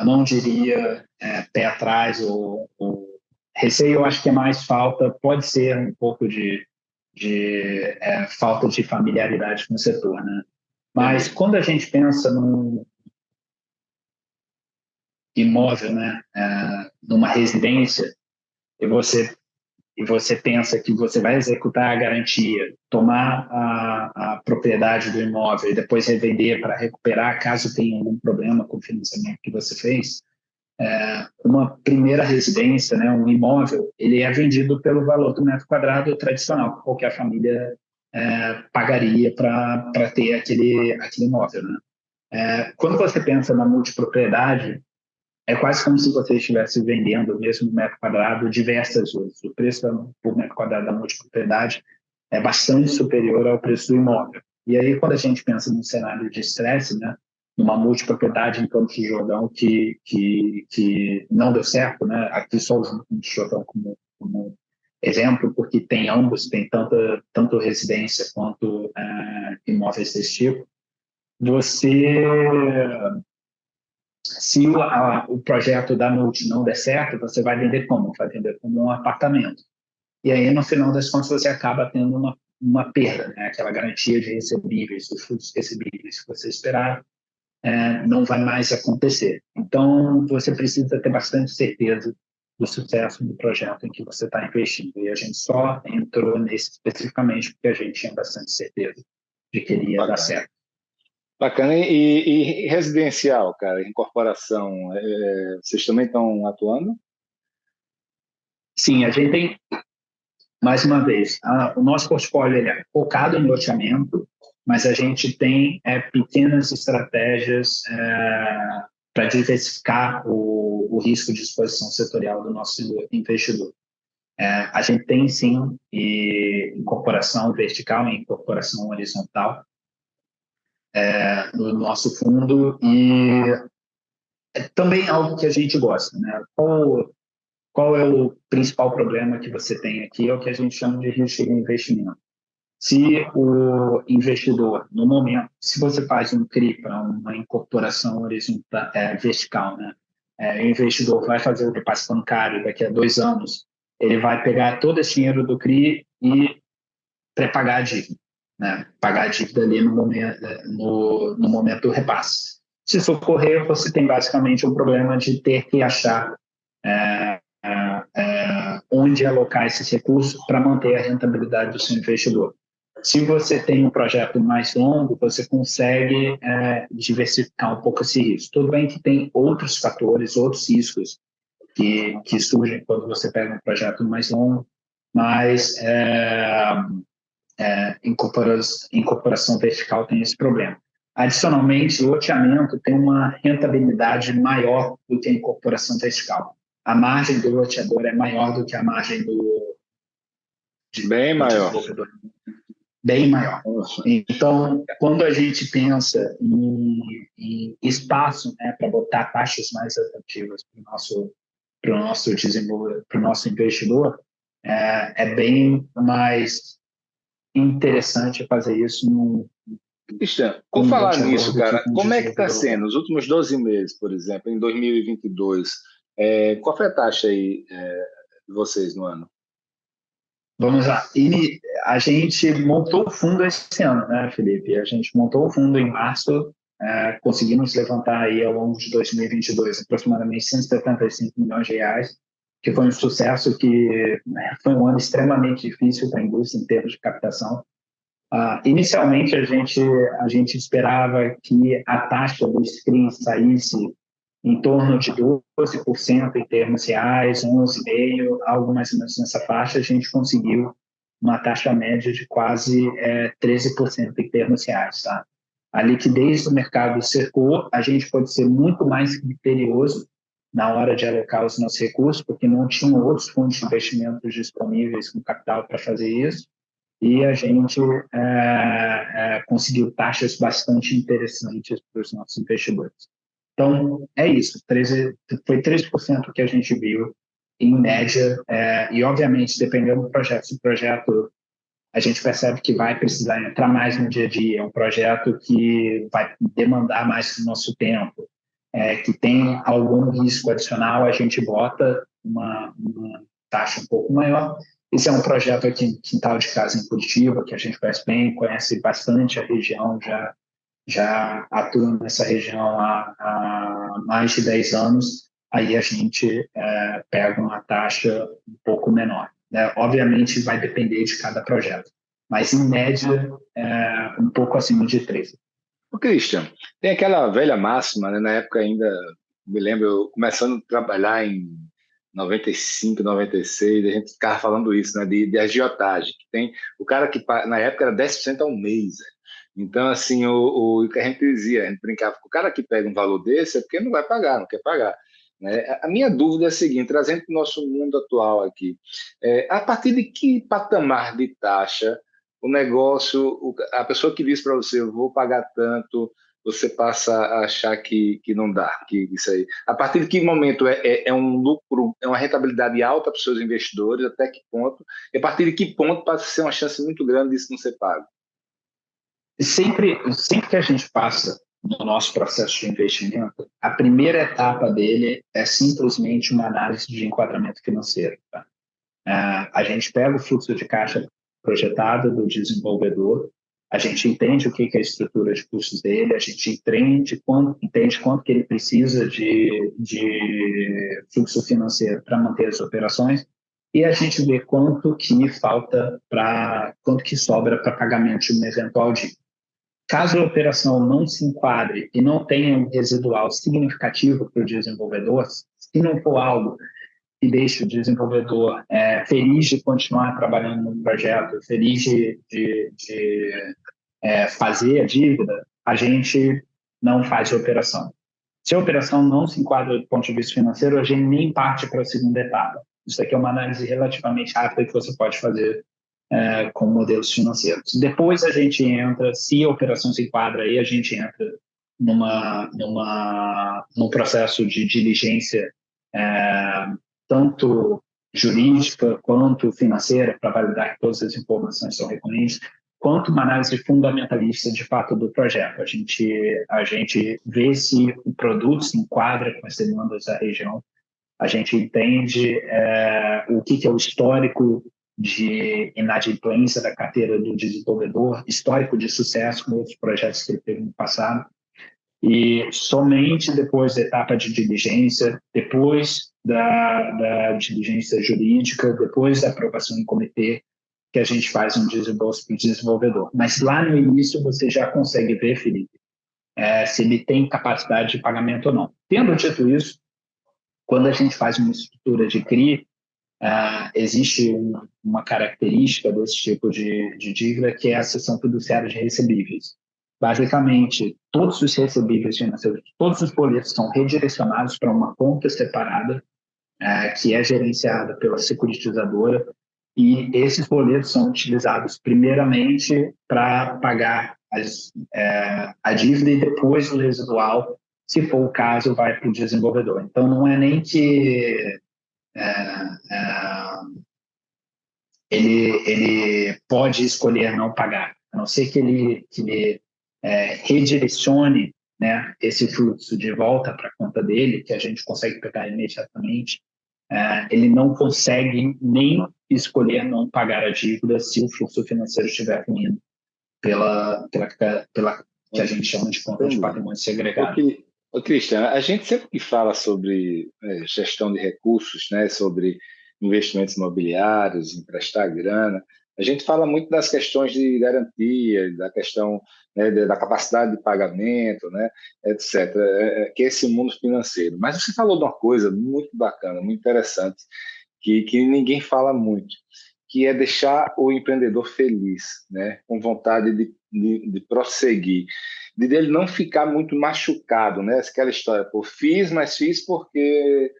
não diria pé atrás ou receio. Eu acho que é mais falta, pode ser um pouco de falta de familiaridade com o setor, né? Mas quando a gente pensa num imóvel, né, numa residência, e você pensa que você vai executar a garantia, tomar a propriedade do imóvel e depois revender para recuperar caso tenha algum problema com o financiamento que você fez, uma primeira residência, né, um imóvel, ele é vendido pelo valor do metro quadrado tradicional, que qualquer família pagaria para ter aquele imóvel. Né? Quando você pensa na multipropriedade, é quase como se você estivesse vendendo o mesmo metro quadrado diversas vezes. O preço por metro quadrado da multipropriedade é bastante superior ao preço do imóvel. E aí, quando a gente pensa num cenário de estresse, né, numa multipropriedade em Campos do Jordão que não deu certo, né, aqui só usando Campos do Jordão como exemplo, porque tem ambos, tem tanto residência quanto imóveis desse tipo, se o projeto da Multi não der certo, você vai vender como? Vai vender como um apartamento. E aí, no final das contas, você acaba tendo uma perda, né? Aquela garantia de recebíveis, dos frutos recebíveis que você esperava, não vai mais acontecer. Então, você precisa ter bastante certeza do sucesso do projeto em que você está investindo. E a gente só entrou nesse especificamente porque a gente tinha bastante certeza de que ele ia dar certo. Bacana. E residencial, cara, incorporação, vocês também estão atuando? Sim, a gente tem, mais uma vez, o nosso portfólio ele é focado em loteamento, mas a gente tem pequenas estratégias para diversificar o risco de exposição setorial do nosso investidor. A gente tem, sim, incorporação vertical e incorporação horizontal no nosso fundo e é também algo que a gente gosta, né? Qual é o principal problema que você tem aqui? É o que a gente chama de risco de investimento. Se o investidor, no momento, se você faz um CRI para uma incorporação horizontal, vertical, né? O investidor vai fazer o repasse bancário daqui a 2 anos, ele vai pegar todo esse dinheiro do CRI e pré-pagar a dívida, né? Pagar a dívida ali no momento do repasse. Se isso ocorrer, você tem basicamente um problema de ter que achar onde alocar esses recursos para manter a rentabilidade do seu investidor. Se você tem um projeto mais longo, você consegue diversificar um pouco esse risco. Tudo bem que tem outros fatores, outros riscos que surgem quando você pega um projeto mais longo, mas incorporação vertical tem esse problema. Adicionalmente, o loteamento tem uma rentabilidade maior do que a incorporação vertical. A margem do loteador é maior do que a margem do desenvolvedor. Bem maior. Então, quando a gente pensa em espaço, né, para botar taxas mais atrativas para o nosso desenvolvedor, para o nosso investidor, é bem mais interessante fazer isso Cristian, por falar nisso, cara, como é que está sendo os últimos 12 meses, por exemplo, em 2022? Qual foi a taxa aí de vocês no ano? Vamos lá. E a gente montou o fundo esse ano, né, Felipe? A gente montou o fundo em março, conseguimos levantar aí ao longo de 2022 aproximadamente 175 milhões de reais, que foi um sucesso, que foi um ano extremamente difícil para a indústria em termos de captação. Inicialmente, a gente esperava que a taxa do screen saísse em torno de 12% em termos reais, 11,5%, algo mais ou menos nessa faixa. A gente conseguiu uma taxa média de quase 13% em termos reais. Tá? A liquidez do mercado cercou, a gente pode ser muito mais criterioso na hora de alocar os nossos recursos, porque não tinham outros fundos de investimentos disponíveis com capital para fazer isso. E a gente conseguiu taxas bastante interessantes para os nossos investidores. Então, é isso. Foi 13% que a gente viu, em média, e, obviamente, dependendo do projeto. Se o projeto a gente percebe que vai precisar entrar mais no dia a dia, é um projeto que vai demandar mais do nosso tempo, que tem algum risco adicional, a gente bota uma taxa um pouco maior. Esse é um projeto aqui em Quintal de Casa, em Curitiba, que a gente conhece bem, conhece bastante a região, já atua nessa região há mais de 10 anos, aí a gente pega uma taxa um pouco menor. Né? Obviamente, vai depender de cada projeto, mas, em média, um pouco acima de 13%. Ô, Christian, tem aquela velha máxima, né? Na época ainda, me lembro, eu começando a trabalhar em 95, 96, a gente ficava falando isso, né? De agiotagem. Que tem o cara que, na época, era 10% ao mês. Então, assim, o que a gente dizia, a gente brincava, o cara que pega um valor desse é porque não vai pagar, não quer pagar. Né? A minha dúvida é a seguinte, trazendo para o nosso mundo atual aqui, a partir de que patamar de taxa o negócio, a pessoa que diz para você, eu vou pagar tanto, você passa a achar que não dá, que isso aí. A partir de que momento é um lucro, é uma rentabilidade alta para os seus investidores, até que ponto, e a partir de que ponto passa a ser uma chance muito grande disso não ser pago? Sempre que a gente passa no nosso processo de investimento, a primeira etapa dele é simplesmente uma análise de enquadramento financeiro. Tá? A gente pega o fluxo de caixa projetado do desenvolvedor, a gente entende o que é a estrutura de custos dele, a gente entende quanto que ele precisa de fluxo financeiro para manter as operações, e a gente vê quanto que sobra para pagamento de uma eventual dívida. Caso a operação não se enquadre e não tenha um residual significativo para o desenvolvedor, se não for algo que deixe o desenvolvedor feliz de continuar trabalhando no projeto, feliz de fazer a dívida, a gente não faz a operação. Se a operação não se enquadra do ponto de vista financeiro, a gente nem parte para a segunda etapa. Isso aqui é uma análise relativamente rápida que você pode fazer com modelos financeiros. Depois a gente entra, se a operação se enquadra, aí a gente entra num processo de diligência tanto jurídica quanto financeira para validar que todas as informações são recorrentes. quanto uma análise fundamentalista de fato do projeto. A gente vê se o produto se enquadra com as demandas da região, a gente entende o que é o histórico de inadimplência da carteira do desenvolvedor, histórico de sucesso com outros projetos que ele teve no passado, e somente depois da etapa de diligência, depois da diligência jurídica, depois da aprovação em comitê, que a gente faz um desembolso para o desenvolvedor. Mas lá no início você já consegue ver, Felipe, se ele tem capacidade de pagamento ou não. Tendo dito isso, quando a gente faz uma estrutura de CRI, existe uma característica desse tipo de dívida, que é a cessão fiduciária de recebíveis. Basicamente, todos os recebíveis financeiros, todos os boletos são redirecionados para uma conta separada, que é gerenciada pela securitizadora, e esses boletos são utilizados primeiramente para pagar a dívida, e depois o residual, se for o caso, vai para o desenvolvedor. Então, não é nem que ele pode escolher não pagar, a não ser que ele redirecione, né, esse fluxo de volta para a conta dele, que a gente consegue pegar imediatamente. Ele não consegue nem escolher não pagar a dívida se o fluxo financeiro estiver ruindo pela que a gente chama de conta de patrimônio segregado. Ô, Cristian, a gente sempre que fala sobre gestão de recursos, né, sobre investimentos imobiliários, emprestar grana, a gente fala muito das questões de garantia, da questão, né, da capacidade de pagamento, né, etc., que é esse mundo financeiro. Mas você falou de uma coisa muito bacana, muito interessante, que ninguém fala muito, que é deixar o empreendedor feliz, né, com vontade de prosseguir, de ele não ficar muito machucado, né? Aquela história, pô, mas fiz porque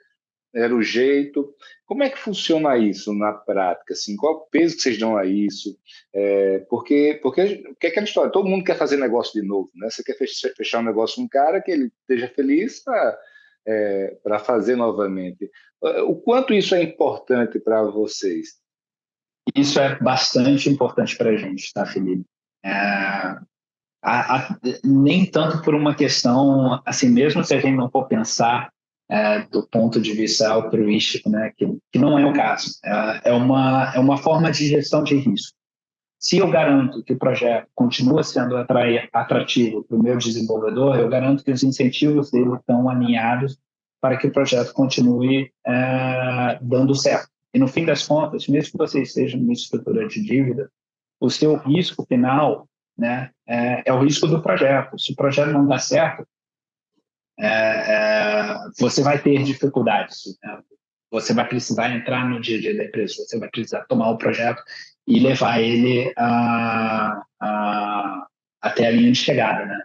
era o jeito. Como é que funciona isso na prática? Assim, qual é o peso que vocês dão a isso? Porque é aquela história, todo mundo quer fazer negócio de novo, né? Você quer fechar um negócio com um cara que ele esteja feliz para fazer novamente. O quanto isso é importante para vocês? Isso é bastante importante para a gente, tá, Felipe? Nem tanto por uma questão, assim, mesmo se a gente não for pensar do ponto de vista altruístico, né, que não é o caso. É uma forma de gestão de risco. Se eu garanto que o projeto continua sendo atrativo para o meu desenvolvedor, eu garanto que os incentivos dele estão alinhados para que o projeto continue dando certo. E no fim das contas, mesmo que você esteja numa estrutura de dívida, o seu risco final, né, é o risco do projeto. Se o projeto não dá certo, você vai ter dificuldades, né? Você vai precisar entrar no dia a dia da empresa, você vai precisar tomar o projeto e levar ele até a linha de chegada, né?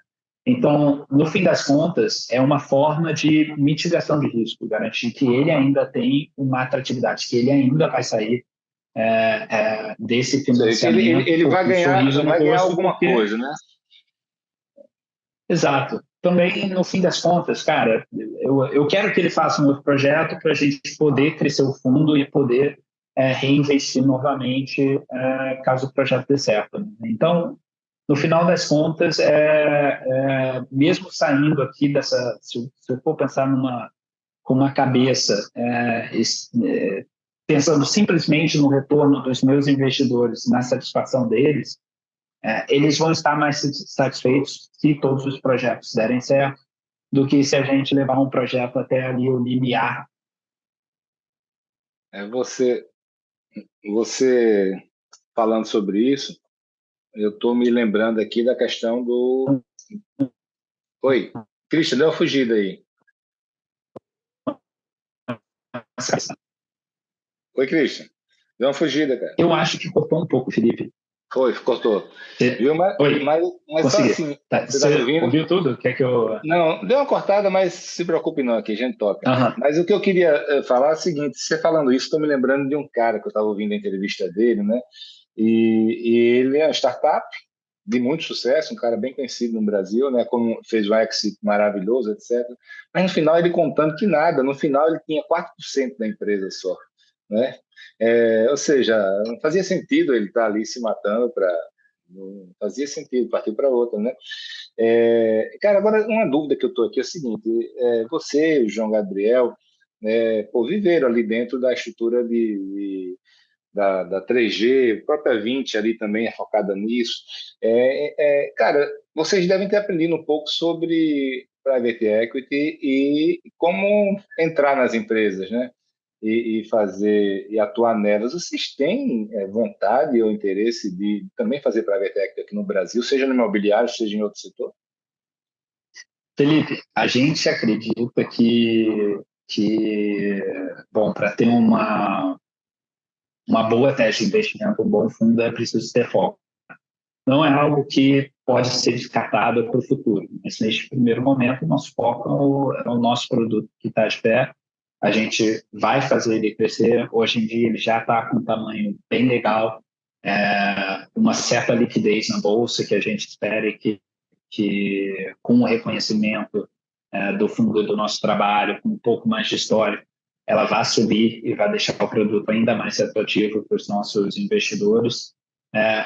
Então, no fim das contas, é uma forma de mitigação de risco, garantir que ele ainda tem uma atratividade, que ele ainda vai sair desse financiamento. Ele vai ganhar alguma coisa, né? Exato. Também, no fim das contas, cara, eu quero que ele faça um outro projeto para a gente poder crescer o fundo e poder reinvestir novamente caso o projeto dê certo. Então, no final das contas, mesmo saindo aqui dessa... Se eu for pensar com uma cabeça, pensando simplesmente no retorno dos meus investidores, na satisfação deles, eles vão estar mais satisfeitos se todos os projetos derem certo do que se a gente levar um projeto até ali o limiar. Você falando sobre isso, eu estou me lembrando aqui da questão do... Oi, Cristian, deu uma fugida aí. Oi, Cristian, deu uma fugida, cara. Eu acho que cortou um pouco, Felipe. Cortou. Viu? Mas só assim, você tá me ouvindo? Ouviu tudo? Quer que eu... Não, deu uma cortada, mas se preocupe não, aqui a gente toca. Uhum. Mas o que eu queria falar é o seguinte, você falando isso, estou me lembrando de um cara que eu estava ouvindo a entrevista dele, né? E ele é uma startup de muito sucesso, um cara bem conhecido no Brasil, né? Como fez um exit maravilhoso, etc. Mas no final ele contando que nada, no final ele tinha 4% da empresa só, né? Ou seja, não fazia sentido ele estar ali se matando Não fazia sentido, partiu para outra, né? Cara, agora uma dúvida que eu estou aqui é o seguinte: você, o João Gabriel, pô, viveram ali dentro da estrutura da 3G, a própria 20 ali também é focada nisso. Cara, vocês devem ter aprendido um pouco sobre private equity e como entrar nas empresas, né? E fazer e atuar nelas. Vocês têm vontade ou interesse de também fazer private equity aqui no Brasil, seja no imobiliário, seja em outro setor? Felipe, a gente acredita que bom, para ter uma boa tese de investimento, um bom fundo, é preciso ter foco. Não é algo que pode ser descartado para o futuro, mas neste primeiro momento, o nosso foco é o nosso produto que está de pé. A gente vai fazer ele crescer. Hoje em dia, ele já está com um tamanho bem legal, uma certa liquidez na bolsa que a gente espere que com o reconhecimento do fundo do nosso trabalho, com um pouco mais de história, ela vai subir e vai deixar o produto ainda mais atrativo para os nossos investidores.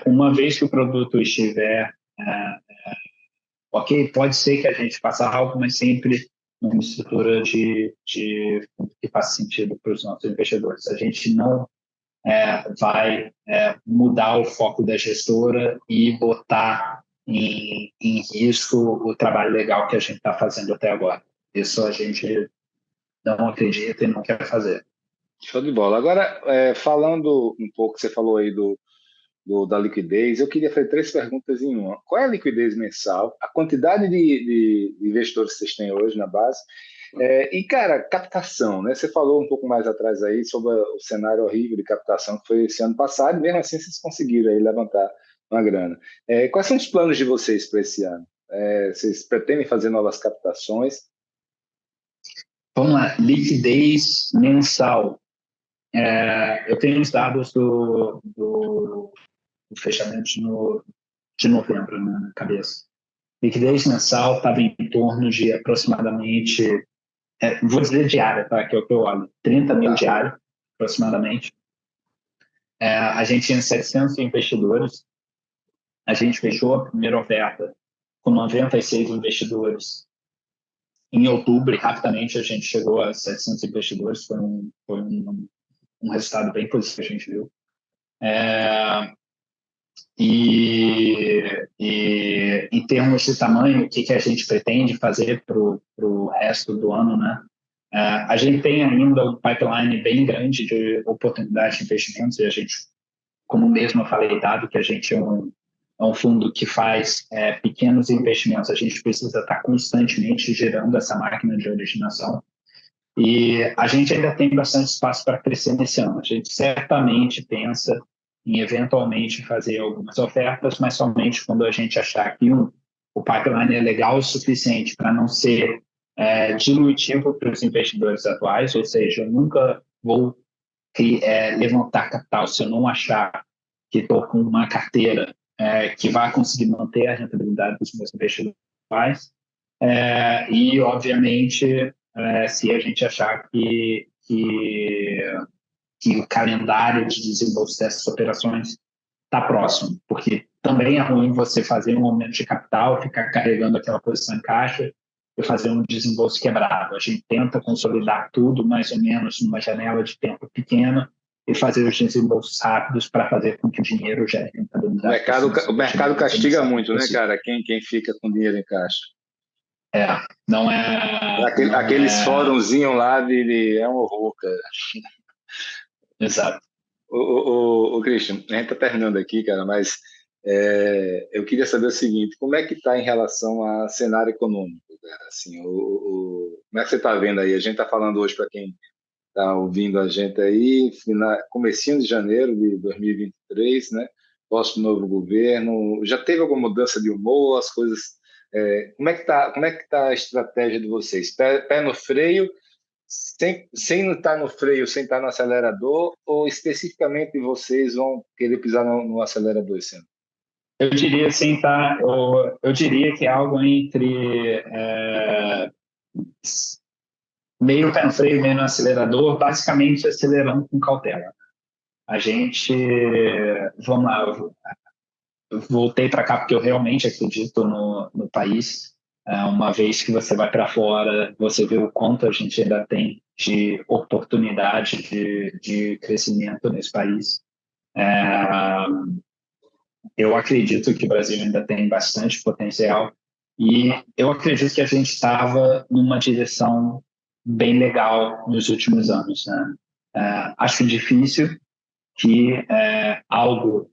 Uma vez que o produto estiver ok, pode ser que a gente faça algo, mas sempre numa estrutura que faça sentido para os nossos investidores. A gente não vai mudar o foco da gestora e botar em risco o trabalho legal que a gente está fazendo até agora. Isso a gente não acredita e não quer fazer. Show de bola. Agora, falando um pouco, você falou aí da liquidez, eu queria fazer três perguntas em uma. Qual é a liquidez mensal? A quantidade de investidores que vocês têm hoje na base? E, cara, captação, né? Você falou um pouco mais atrás aí sobre o cenário horrível de captação que foi esse ano passado, e mesmo assim vocês conseguiram aí levantar uma grana. Quais são os planos de vocês para esse ano? Vocês pretendem fazer novas captações? Vamos lá, liquidez mensal. Eu tenho os dados do fechamento de novembro na cabeça. Liquidez mensal estava em torno de aproximadamente, vou dizer diária, tá? Que é o que eu olho, 30 mil diário, aproximadamente. A gente tinha 700 investidores, a gente fechou a primeira oferta com 96 investidores em outubro, e rapidamente a gente chegou a 700 investidores, foi um resultado bem positivo que a gente viu. E em termos de tamanho, o que a gente pretende fazer para o resto do ano, né? A gente tem ainda um pipeline bem grande de oportunidades de investimentos, e a gente, como mesmo eu falei, dado que a gente é um fundo que faz pequenos investimentos, a gente precisa estar constantemente gerando essa máquina de originação. E a gente ainda tem bastante espaço para crescer nesse ano. A gente certamente pensa em eventualmente fazer algumas ofertas, mas somente quando a gente achar que o pipeline é legal o suficiente para não ser dilutivo para os investidores atuais, ou seja, eu nunca vou levantar capital se eu não achar que estou com uma carteira que vai conseguir manter a rentabilidade dos meus investidores atuais. E, obviamente, se a gente achar que o calendário de desembolso dessas operações está próximo, porque também é ruim você fazer um aumento de capital, ficar carregando aquela posição em caixa e fazer um desembolso quebrado. A gente tenta consolidar tudo mais ou menos numa janela de tempo pequena e fazer os desembolsos rápidos para fazer com que o dinheiro gere rentabilidade. O mercado castiga muito, né, cara? Quem fica com dinheiro em caixa. Não é... Aqueles fórumzinhos lá é um horror, cara. Exato. O Christian, a gente está terminando aqui, cara, mas eu queria saber o seguinte: como é que está em relação ao cenário econômico, cara? Assim, como é que você está vendo aí? A gente está falando hoje, para quem está ouvindo a gente aí, comecinho de janeiro de 2023, né? Pós-novo governo, já teve alguma mudança de humor, as coisas... como é que tá a estratégia de vocês? Pé no freio, sem estar no freio, sem estar no acelerador, ou especificamente vocês vão querer pisar no acelerador esse ano? Eu diria sem tá, eu diria que é algo entre meio pé no freio, meio no acelerador, basicamente acelerando com cautela. A gente, vamos lá, voltei para cá porque eu realmente acredito no país. Uma vez que você vai para fora, você vê o quanto a gente ainda tem de oportunidade de crescimento nesse país. Eu acredito que o Brasil ainda tem bastante potencial e eu acredito que a gente estava numa direção bem legal nos últimos anos, né? Acho difícil que algo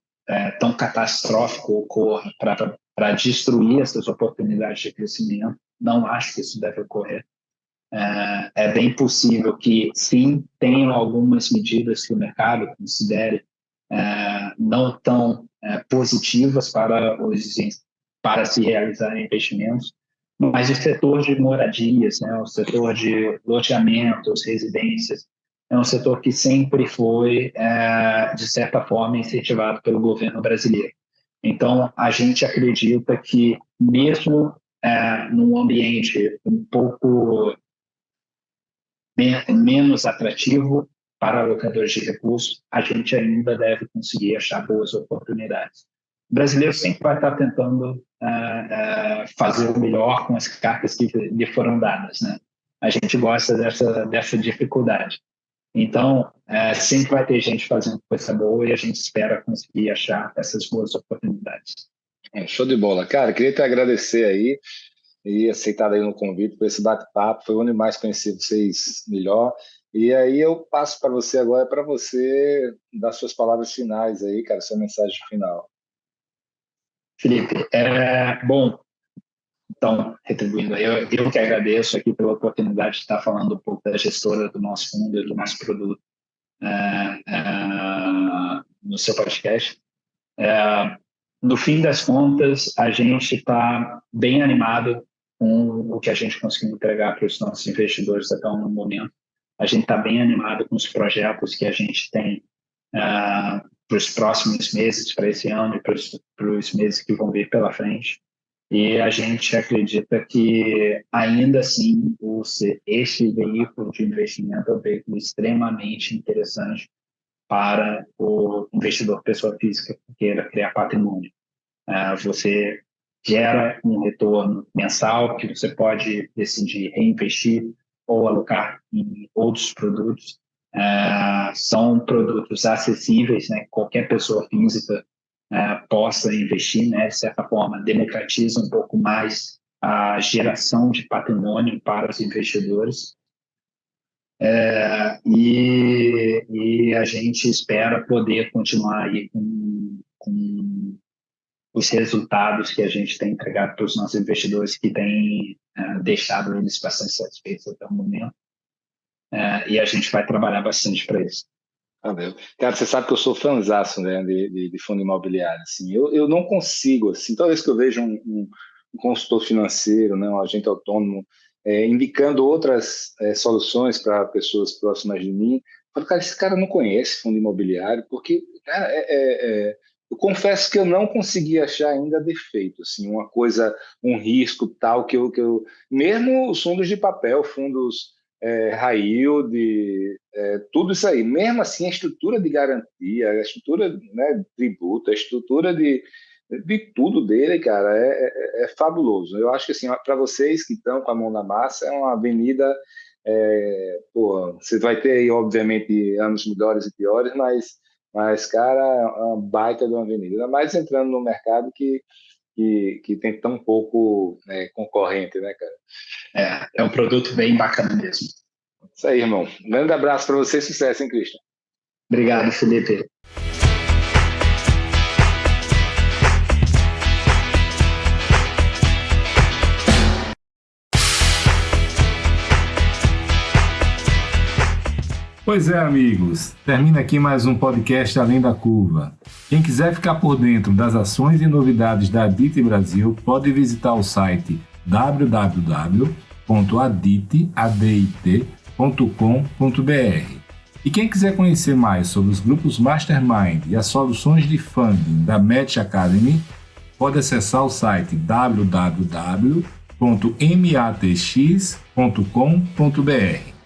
tão catastrófico ocorra para destruir essas oportunidades de crescimento. Não acho que isso deve ocorrer. É bem possível que, sim, tenham algumas medidas que o mercado considere não tão positivas para se realizar investimentos, mas o setor de moradias, né, o setor de loteamentos, residências, é um setor que sempre foi, de certa forma, incentivado pelo governo brasileiro. Então, a gente acredita que, mesmo num ambiente um pouco menos atrativo para alocadores de recursos, a gente ainda deve conseguir achar boas oportunidades. O brasileiro sempre vai estar tentando fazer o melhor com as cartas que lhe foram dadas, né? A gente gosta dessa dificuldade. Então, sempre vai ter gente fazendo coisa boa e a gente espera conseguir achar essas boas oportunidades. Show de bola. Cara, queria te agradecer aí e aceitar aí no convite por esse bate-papo. Foi bom demais conhecer vocês melhor. E aí eu passo para você agora, para você dar suas palavras finais aí, cara, sua mensagem final. Felipe, bom, então, retribuindo, eu que agradeço aqui pela oportunidade de estar falando um pouco da gestora do nosso fundo e do nosso produto no seu podcast. No fim das contas, a gente está bem animado com o que a gente conseguiu entregar para os nossos investidores até o momento. A gente está bem animado com os projetos que a gente tem para os próximos meses, para esse ano e para os meses que vão vir pela frente. E a gente acredita que, ainda assim, este veículo de investimento é um veículo extremamente interessante para o investidor pessoa física que queira criar patrimônio. Você gera um retorno mensal que você pode decidir reinvestir ou alocar em outros produtos. São produtos acessíveis, né? Qualquer pessoa física possa investir, né? De certa forma, democratiza um pouco mais a geração de patrimônio para os investidores. E a gente espera poder continuar aí com os resultados que a gente tem entregado para os nossos investidores, que têm deixado eles bastante satisfeitos até o momento. E a gente vai trabalhar bastante para isso. Valeu. Cara, você sabe que eu sou fãzaço, né, de fundo imobiliário. Assim. Eu não consigo, assim, toda vez que eu vejo um consultor financeiro, né, um agente autônomo, indicando outras soluções para pessoas próximas de mim, eu falo, cara, esse cara não conhece fundo imobiliário, porque, cara, eu confesso que eu não consegui achar ainda defeito, assim, uma coisa, um risco tal, que eu mesmo os fundos de papel, fundos high yield, tudo isso aí, mesmo assim a estrutura de garantia, a estrutura, né, de tributo, a estrutura de tudo dele, cara, é fabuloso. Eu acho que assim, para vocês que estão com a mão na massa, é uma avenida, você vai ter aí, obviamente, anos melhores e piores, mas cara, é uma baita de uma avenida, ainda mais entrando no mercado que tem tão pouco concorrente, né, cara? É um produto bem bacana mesmo. Isso aí, irmão. Um grande abraço para você, sucesso, hein, Christian? Obrigado, Felipe. Pois é, amigos, termina aqui mais um podcast Além da Curva. Quem quiser ficar por dentro das ações e novidades da Adit Brasil, pode visitar o site www.adit.com.br. E quem quiser conhecer mais sobre os grupos Mastermind e as soluções de funding da Match Academy, pode acessar o site www.matx.com.br.